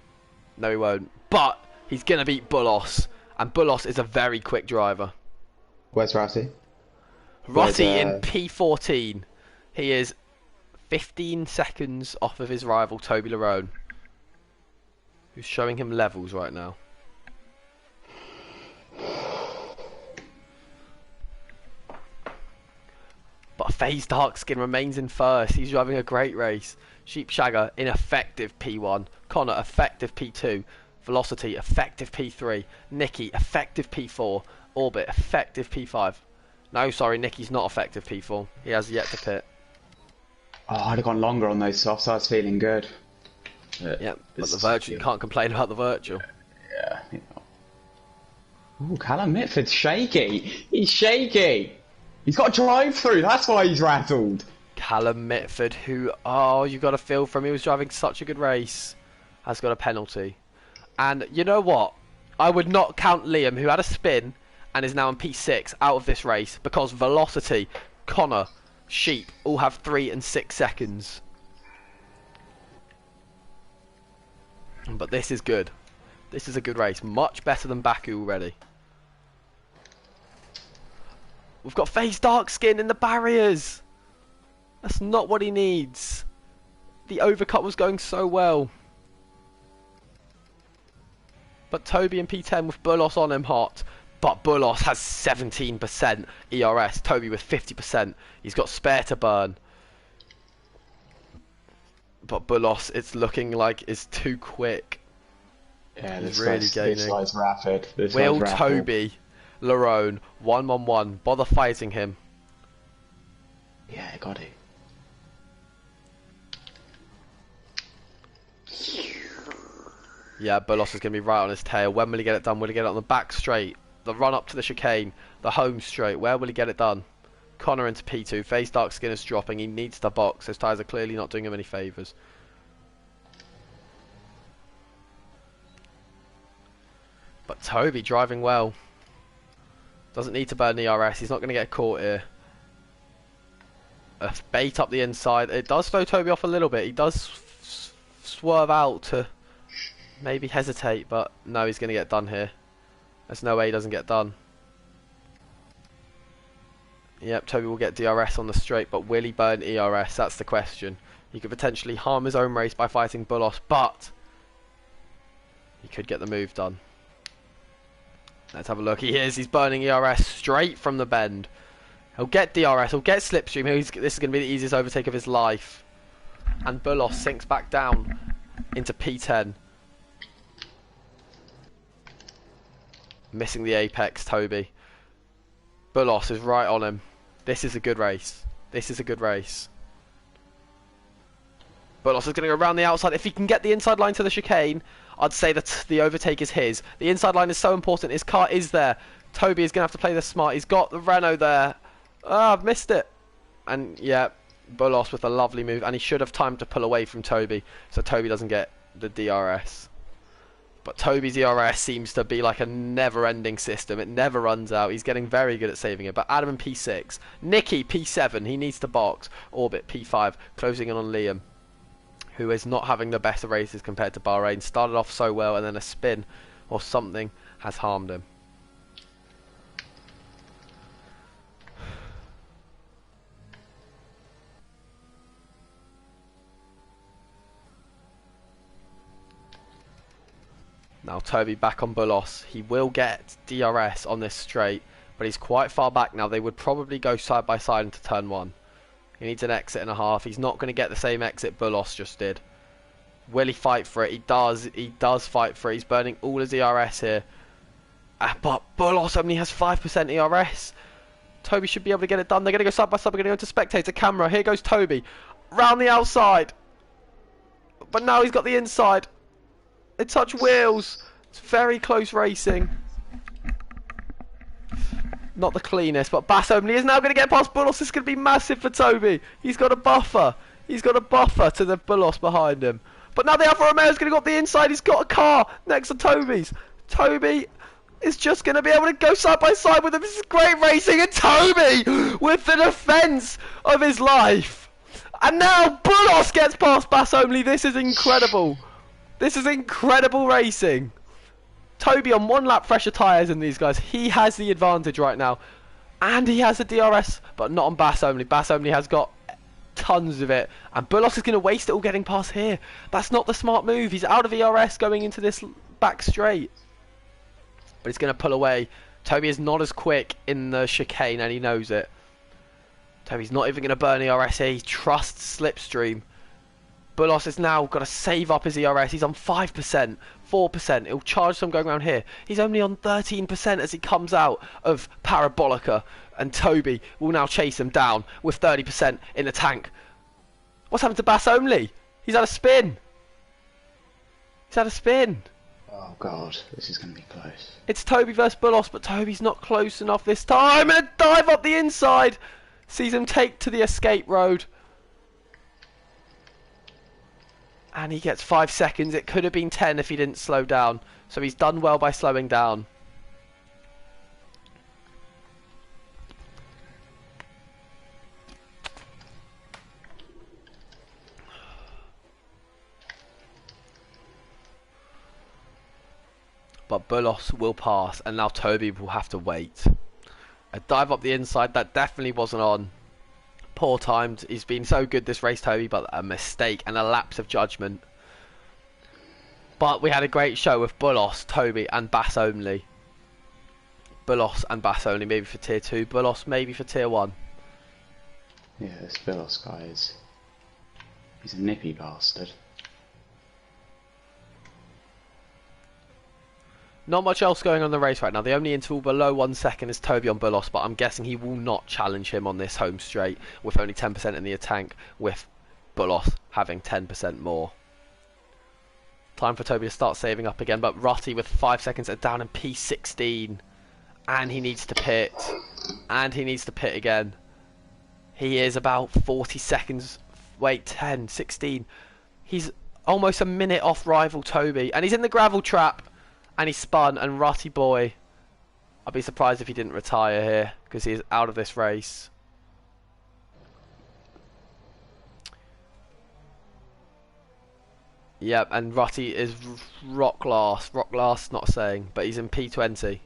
No, he won't. But he's going to beat Bullos, and Bullos is a very quick driver.
Where's Rossi?
Rossi in P14. He is 15 seconds off of his rival, Toby Larone, who's showing him levels right now. But FaZe Darkskin remains in first. He's driving a great race. Sheep Shagger in effective P1. Connor effective P2. Velocity effective P3. Nicky effective P4. Orbit effective P5. No, sorry, Nicky's not effective P4. He has yet to pit.
Oh, I'd have gone longer on those softs. I was feeling good.
Yeah, but the virtual, you can't complain about the virtual.
Yeah. Ooh, Callum Mitford's shaky. He's shaky. He's got a drive through. That's why he's rattled.
Callum Mitford, who, oh, you got a feel for him. He was driving such a good race, has got a penalty. And you know what? I would not count Liam, who had a spin and is now in P6, out of this race because Velocity, Connor, Sheep all have 3 and 6 seconds. But this is good. This is a good race. Much better than Baku already. We've got FaZe Darkskin in the barriers. That's not what he needs. The overcut was going so well. But Toby in P10 with Bullos on him hot. But Bullos has 17% ERS. Toby with 50%. He's got spare to burn. But Bullos, it's looking like it's too quick.
Yeah,
He's really gaining.
This guy's rapid.
Will Toby Larone 1-1-1 bother fighting him?
Yeah, got it.
Yeah, Bullos is going to be right on his tail. When will he get it done? Will he get it on the back straight? The run up to the chicane? The home straight? Where will he get it done? Connor into P2. FaZe Darkskin is dropping. He needs to box. His tyres are clearly not doing him any favours. But Toby driving well. Doesn't need to burn the ERS. He's not going to get caught here. A bait up the inside. It does throw Toby off a little bit. He does swerve out to maybe hesitate, but no, he's going to get done here. There's no way he doesn't get done. Yep, Toby will get DRS on the straight, but will he burn ERS? That's the question. He could potentially harm his own race by fighting Bullos, but he could get the move done. Let's have a look. He is. He's burning ERS straight from the bend. He'll get DRS. He'll get slipstream. This is going to be the easiest overtake of his life. And Bullos sinks back down into P10. Missing the apex, Toby. Bullos is right on him. This is a good race. This is a good race. Bullos is going to go around the outside. If he can get the inside line to the chicane, I'd say that the overtake is his. The inside line is so important. His car is there. Toby is going to have to play this smart. He's got the Renault there. Ah, I've missed it. And yeah, Bullos with a lovely move. And he should have time to pull away from Toby, so Toby doesn't get the DRS. But Toby's ERS seems to be like a never-ending system. It never runs out. He's getting very good at saving it. But Adam in P6. Nicky, P7. He needs to box. Orbit, P5. Closing in on Liam, who is not having the best of races compared to Bahrain. Started off so well, and then a spin or something has harmed him. Now Toby back on Bulos. He will get DRS on this straight, but he's quite far back now. They would probably go side by side into turn 1. He needs an exit and a half. He's not going to get the same exit Bulos just did. Will he fight for it? He does. He does fight for it. He's burning all his ERS here. But Bulos only has 5% ERS. Toby should be able to get it done. They're going to go side by side. We're going to go to spectator camera. Here goes Toby. Round the outside. But now he's got the inside. They touch wheels. It's very close racing. Not the cleanest, but Bass only is now going to get past Bulos. This is going to be massive for Toby. He's got a buffer. He's got a buffer to the Bulos behind him. But now the Alfa Romeo's going to go up the inside. He's got a car next to Toby's. Toby is just going to be able to go side by side with him. This is great racing. And Toby with the defence of his life. And now Bulos gets past Bass only. This is incredible. This is incredible racing. Toby on 1 lap fresher tyres than these guys. He has the advantage right now. And he has the DRS, but not on Bass only. Bass only has got tons of it. And Bulos is going to waste it all getting past here. That's not the smart move. He's out of ERS going into this back straight. But he's going to pull away. Toby is not as quick in the chicane and he knows it. Toby's not even going to burn ERS here. He trusts Slipstream. Bulos has now got to save up his ERS. He's on 5%, 4%. He'll charge some going around here. He's only on 13% as he comes out of Parabolica. And Toby will now chase him down with 30% in the tank. What's happened to Bass only? He's had a spin. He's had a spin.
Oh god, this is going to be close.
It's Toby versus Bulos, but Toby's not close enough this time. And a dive up the inside. Sees him take to the escape road. And he gets 5 seconds. It could have been 10 if he didn't slow down. So he's done well by slowing down. But Bulos will pass. And now Toby will have to wait. A dive up the inside. That definitely wasn't on. Poor timed. He's been so good this race, Toby, but a mistake and a lapse of judgment. But we had a great show with Bulos, Toby, and Bass only. Bulos and Bass only, maybe for tier 2. Bulos maybe for tier 1.
Yeah, this Bulos guy is... he's a nippy bastard.
Not much else going on in the race right now. The only interval below 1 second is Toby on Bulos, but I'm guessing he will not challenge him on this home straight with only 10% in the tank, with Bulos having 10% more. Time for Toby to start saving up again, but Rutty with 5 seconds down in P16. And he needs to pit. And he needs to pit again. He is about 40 seconds. Wait, 10, 16. He's almost a minute off rival Toby. And he's in the gravel trap. And he spun, and Rutty boy, I'd be surprised if he didn't retire here, because he is out of this race. Yep, and Rutty is rock last, not saying, but he's in P20,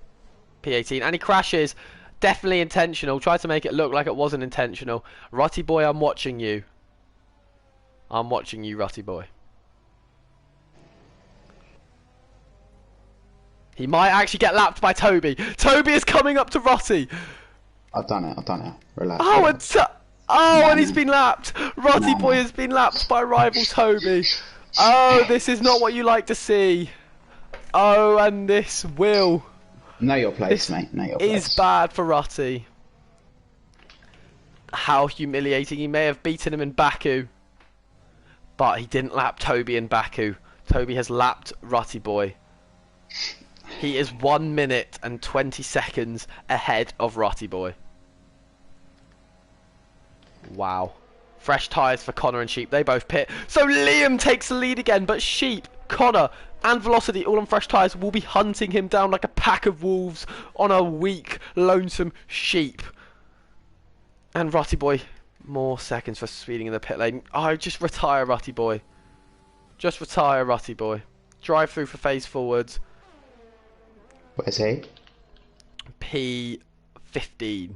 P18, and he crashes. Definitely intentional. Tried to make it look like it wasn't intentional. Rutty boy, I'm watching you. I'm watching you, Rutty boy. He might actually get lapped by Toby. Toby is coming up to Rutty.
I've done it. Relax.
Oh,
relax.
and he's been lapped. Rutty boy has been lapped by rival Toby. Oh, this is not what you like to see. Oh, and this will.
Know your place, mate. Know your place.
Is bad for Rutty. How humiliating. He may have beaten him in Baku, but he didn't lap Toby in Baku. Toby has lapped Rutty boy. He is 1 minute and 20 seconds ahead of Rutty boy. Wow. Fresh tyres for Connor and Sheep. They both pit. So Liam takes the lead again, but Sheep Connor and Velocity, all on fresh tyres, will be hunting him down like a pack of wolves on a weak, lonesome sheep. And Rutty Boy, more seconds for speeding in the pit lane. Oh, just retire, Rutty Boy. Just retire, Rutty Boy. Drive through for phase forwards.
Where's he?
P15.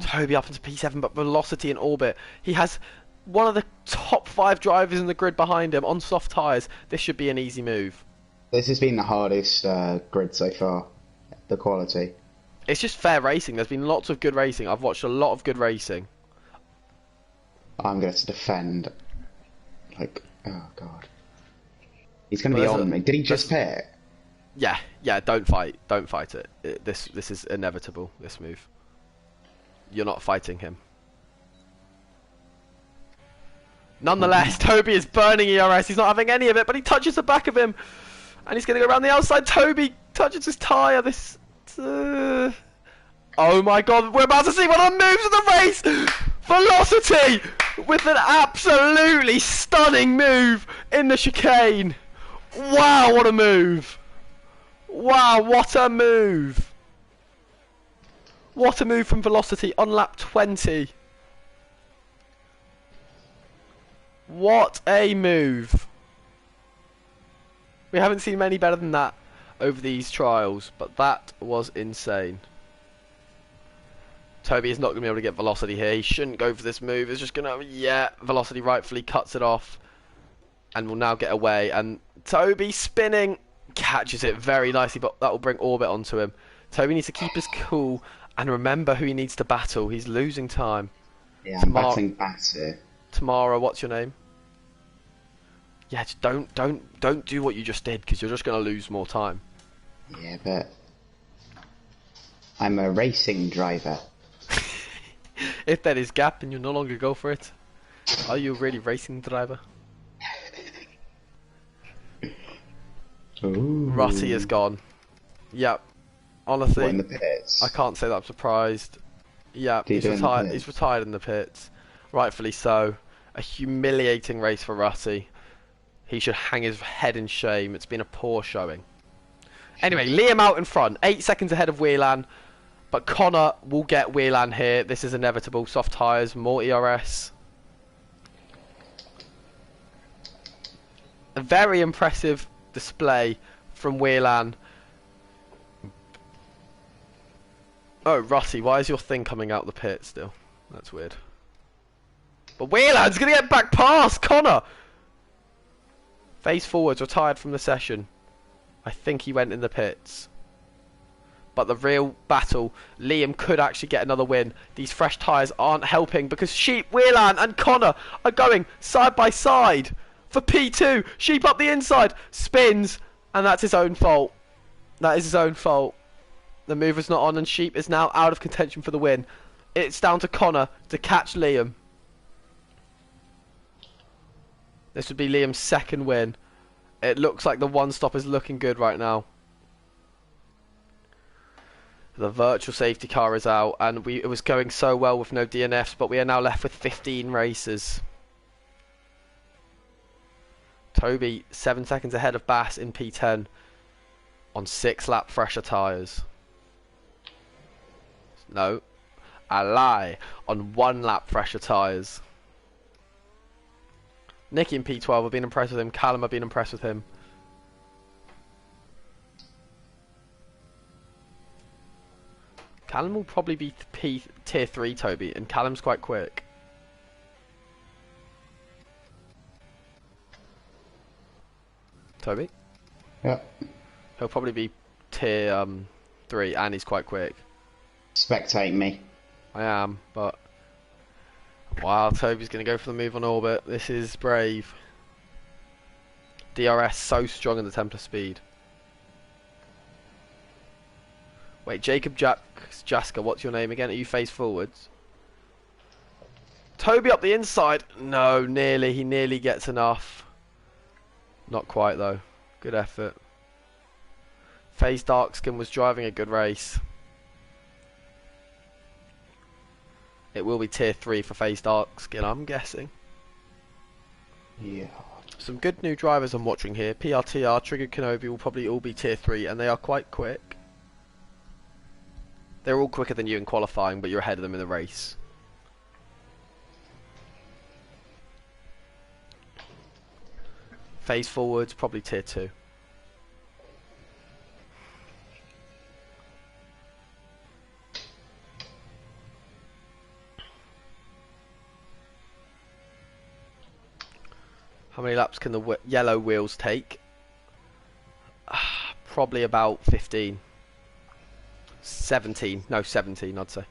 Toby up into P7, but Velocity in orbit. He has one of the top 5 drivers in the grid behind him on soft tyres. This should be an easy move.
This has been the hardest grid so far. The quality.
It's just fair racing. There's been lots of good racing. I've watched a lot of good racing.
I'm going to defend. Like, oh god. He's going to be on me. Did he just pit?
Yeah, don't fight it. This is inevitable, this move. You're not fighting him. Nonetheless, Toby is burning ERS. He's not having any of it, but he touches the back of him. And he's going to go around the outside. Toby touches his tyre. Oh my god, we're about to see one of the moves of the race! Velocity! With an absolutely stunning move in the chicane. Wow, what a move! Wow, what a move! What a move from Velocity on lap 20. What a move. We haven't seen many better than that over these trials, but that was insane. Toby is not going to be able to get Velocity here. He shouldn't go for this move. It's just going to... Yeah, Velocity rightfully cuts it off and will now get away. And Toby spinning, catches it very nicely, but that will bring Orbit onto him. Toby needs to keep his cool and remember who he needs to battle. He's losing time.
Yeah, I'm battling Bass here.
Tamara, what's your name? Yeah, just don't do what you just did, because you're just going to lose more time.
Yeah, but I'm a racing driver.
If there is gap and you no longer go for it, are you really racing driver?
Ooh.
Rutty is gone. Yep. Honestly,
What, in the pits?
I can't say that I'm surprised. Yep, he's retired. He's retired in the pits, rightfully so. A humiliating race for Rutty. He should hang his head in shame. It's been a poor showing. Anyway, Liam out in front, 8 seconds ahead of Whelan. But Connor will get Whelan here. This is inevitable. Soft tyres, more ERS. A very impressive display from Whelan. Oh, Rutty, why is your thing coming out the pit still? That's weird. But Whelan's going to get back past Connor. Face forwards, retired from the session. I think he went in the pits. But the real battle, Liam could actually get another win. These fresh tyres aren't helping because Sheep, Whelan and Connor are going side by side for P2. Sheep up the inside, spins, and that's his own fault. That is his own fault. The mover's not on and Sheep is now out of contention for the win. It's down to Connor to catch Liam. This would be Liam's second win. It looks like the one stop is looking good right now. The virtual safety car is out, and it was going so well with no DNFs, but we are now left with 15 races. Toby 7 seconds ahead of Bass in P10 on 6 lap fresher tyres. No, I lie, on 1 lap fresher tyres. Nicky in P12 have been impressed with him. Callum have been impressed with him. Callum will probably be tier 3 Toby, and Callum's quite quick. Toby?
Yeah.
He'll probably be tier 3, and he's quite quick.
Spectate me.
I am, but... Wow, Toby's going to go for the move on Orbit. This is brave. DRS so strong in the Templar speed. Wait, Jacob Jaska, what's your name again? Are you face forwards? Toby up the inside. No, nearly. He nearly gets enough. Not quite, though. Good effort. FaZe Darkskin was driving a good race. It will be tier 3 for FaZe Darkskin, I'm guessing.
Yeah.
Some good new drivers I'm watching here. PRTR, Trigger Kenobi will probably all be tier 3, and they are quite quick. They're all quicker than you in qualifying, but you're ahead of them in the race. Phase forwards, probably tier 2. How many laps can the yellow wheels take? Probably about 15. 17. No, 17, I'd say.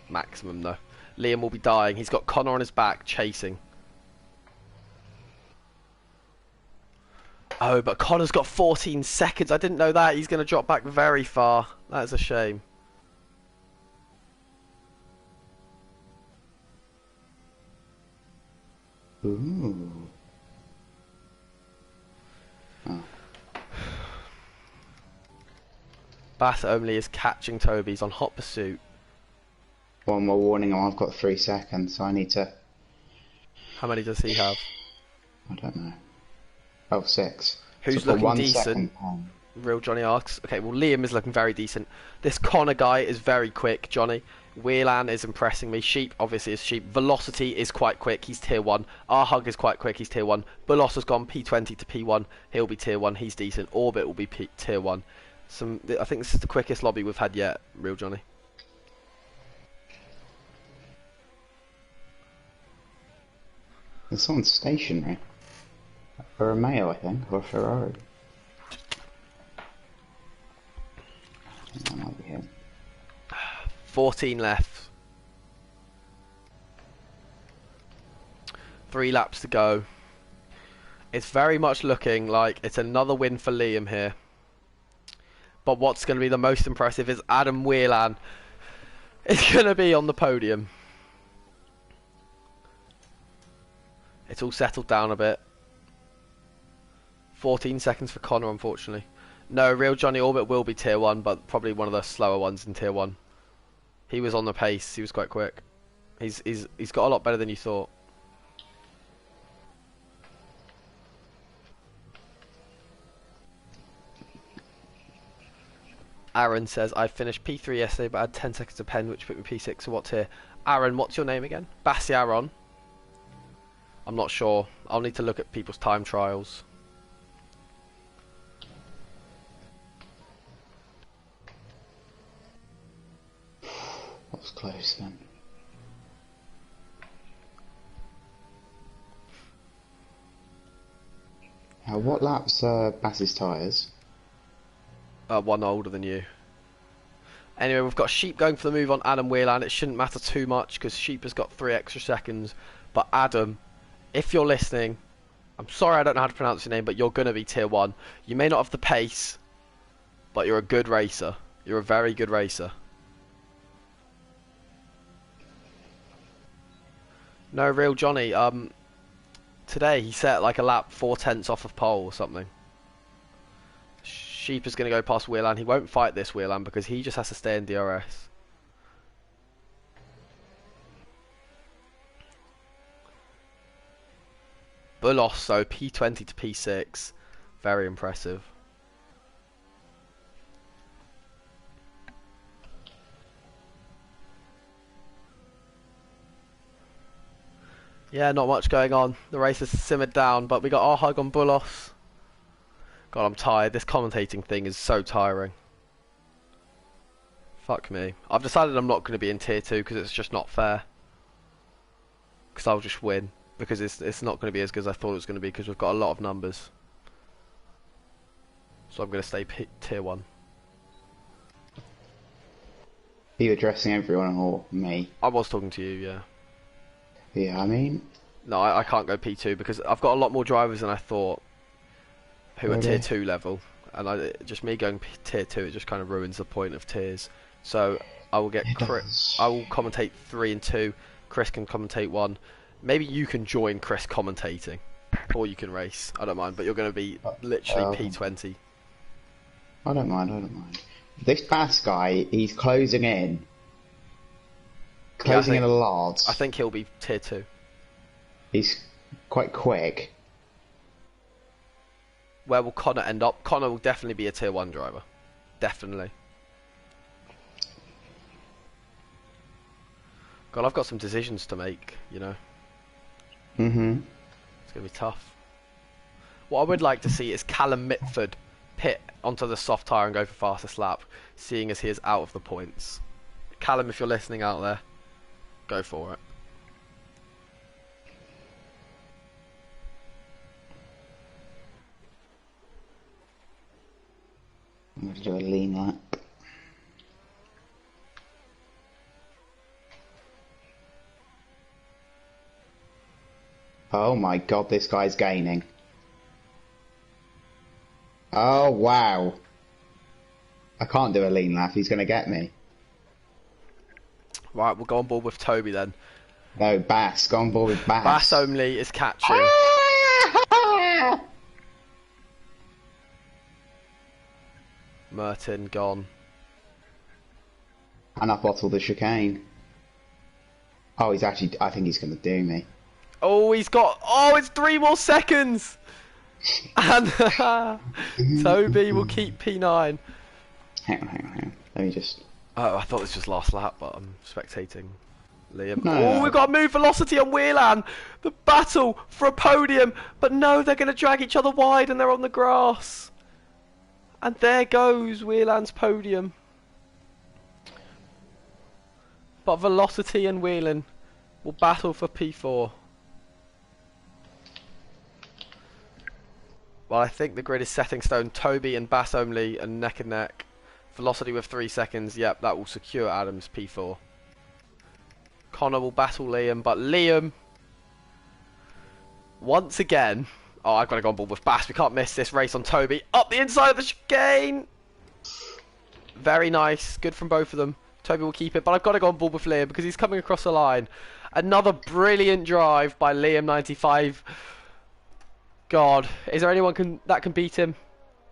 Maximum, though. Liam will be dying. He's got Connor on his back, chasing. Oh, but Connor's got 14 seconds. I didn't know that. He's going to drop back very far. That is a shame.
Ooh. Oh.
Bass only is catching Toby's on hot pursuit.
One more warning, I've got 3 seconds, so I need to...
How many does he have?
I don't know. Oh, 6.
Who's
so
looking decent? Real Johnny asks. Okay, well Liam is looking very decent. This Connor guy is very quick, Johnny. Whelan is impressing me. Sheep obviously is Sheep. Velocity is quite quick. He's tier 1. Hug is quite quick. He's tier 1. Bulos has gone P20 to P1. He'll be tier 1. He's decent. Orbit will be tier 1. I think this is the quickest lobby we've had yet, Real Johnny.
There's someone stationary. For a Mayo, I think, or a Ferrari. That might be him.
14 left. 3 laps to go. It's very much looking like it's another win for Liam here. But what's going to be the most impressive is Adam Whelan is going to be on the podium. It's all settled down a bit. 14 seconds for Connor, unfortunately. No, Real Johnny Orbit will be tier 1, but probably one of the slower ones in tier 1. He was on the pace. He was quite quick. He's got a lot better than you thought. Aaron says, I finished P3 yesterday, but I had 10 seconds to pen, which put me P6, so what's here? Aaron, what's your name again? Bassi Aaron? I'm not sure. I'll need to look at people's time trials.
That was close then. Now, what lap's Bass's tyres?
One older than you. Anyway, we've got Sheep going for the move on Adam Whelan. It shouldn't matter too much because Sheep has got 3 extra seconds. But Adam, if you're listening, I'm sorry I don't know how to pronounce your name, but you're going to be tier 1. You may not have the pace, but you're a good racer. You're a very good racer. No, Real Johnny, today he set like a lap 4/10 off of pole or something. Sheep is going to go past Whelan. He won't fight this Whelan because he just has to stay in DRS. Bulos, so P20 to P6. Very impressive. Yeah, not much going on. The race has simmered down, but we got our hug on Bulos. God, I'm tired. This commentating thing is so tiring. Fuck me. I've decided I'm not going to be in tier 2 because it's just not fair. Because I'll just win. Because it's not going to be as good as I thought it was going to be because we've got a lot of numbers. So I'm going to stay tier 1.
Are you addressing everyone or me?
I was talking to you, yeah.
Yeah, I mean...
No, I can't go P2 because I've got a lot more drivers than I thought who are tier 2 level. And just me going tier 2, it just kind of ruins the point of tiers. So I will get I will commentate 3 and 2. Chris can commentate 1. Maybe you can join Chris commentating. Or you can race. I don't mind, but you're going to be literally P20.
I don't mind. This Bass guy, he's closing in. Closing in a lot.
I think he'll be tier 2.
He's quite quick.
Where will Connor end up? Connor will definitely be a tier 1 driver. Definitely. God, I've got some decisions to make, you know.
Mm-hmm.
It's going to be tough. What I would like to see is Callum Mitford pit onto the soft tyre and go for fastest lap, seeing as he is out of the points. Callum, if you're listening out there, go for it.
I'm going to do a lean lap. Oh my god, this guy's gaining. Oh wow. I can't do a lean lap, he's going to get me.
Right, we'll go on board with Toby then.
No, Bass. Go on board with Bass.
Bass only is catching. Merton gone.
And I've bottled the chicane. Oh, he's actually... I think he's going to do me.
Oh, he's got... Oh, it's 3 more seconds! And Toby will keep P9.
Hang on. Let me just...
Oh, I thought this was last lap, but I'm spectating Liam.
No.
We've got to move velocity on Whelan. The battle for a podium. But no, they're going to drag each other wide and they're on the grass. And there goes Whelan's podium. But Velocity and Whelan will battle for P4. Well, I think the grid is setting stone. Toby and Bass only and neck and neck. Velocity with 3 seconds. Yep, that will secure Adams P4. Connor will battle Liam, but Liam, once again... Oh, I've got to go on board with Bass. We can't miss this race on Toby. Up the inside of the chicane! Very nice. Good from both of them. Toby will keep it, but I've got to go on board with Liam because he's coming across the line. Another brilliant drive by Liam95. God, is there anyone that can beat him?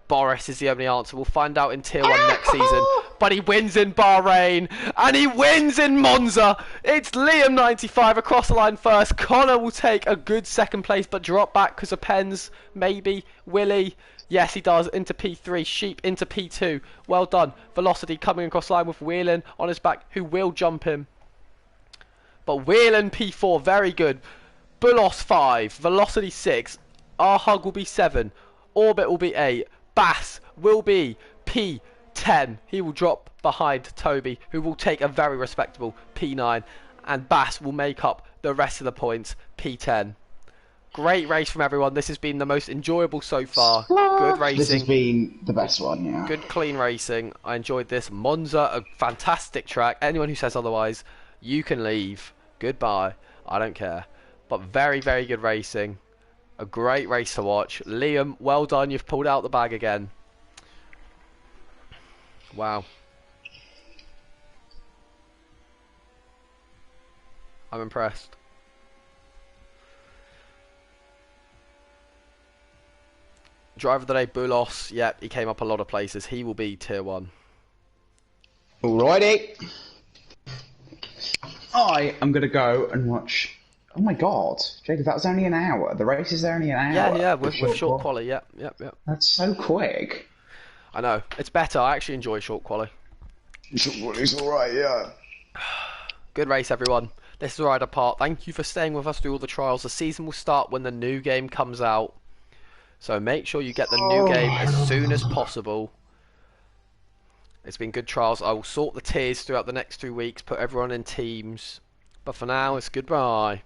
Boris is the only answer. We'll find out in Tier 1 next season. But he wins in Bahrain. And he wins in Monza. It's Liam95 across the line first. Connor will take a good second place, but drop back because of pens. Maybe. Willie. Yes, he does. Into P3. Sheep into P2. Well done. Velocity coming across the line with Whelan on his back, who will jump him. But Whelan P4. Very good. Bulos 5. Velocity 6. Our hug will be 7. Orbit will be 8. Bass will be P10. He will drop behind Toby, who will take a very respectable P9. And Bass will make up the rest of the points, P10. Great race from everyone. This has been the most enjoyable so far. Good racing.
This has been the best one, yeah.
Good, clean racing. I enjoyed this. Monza, a fantastic track. Anyone who says otherwise, you can leave. Goodbye. I don't care. But very, very good racing. A great race to watch. Liam, well done. You've pulled out the bag again. Wow. I'm impressed. Driver of the day, Bulos. Yep, he came up a lot of places. He will be Tier 1.
Alrighty. I am going to go and watch... Oh my god, Jacob, that was only an hour. The race is only an hour.
Yeah, with short quali, yep.
That's so quick.
I know, it's better. I actually enjoy short quali.
It's alright, yeah.
Good race, everyone. This is Rider Part. Thank you for staying with us through all the trials. The season will start when the new game comes out. So make sure you get the new game as soon as possible. It's been good trials. I will sort the tiers throughout the next 2 weeks, put everyone in teams. But for now, it's goodbye.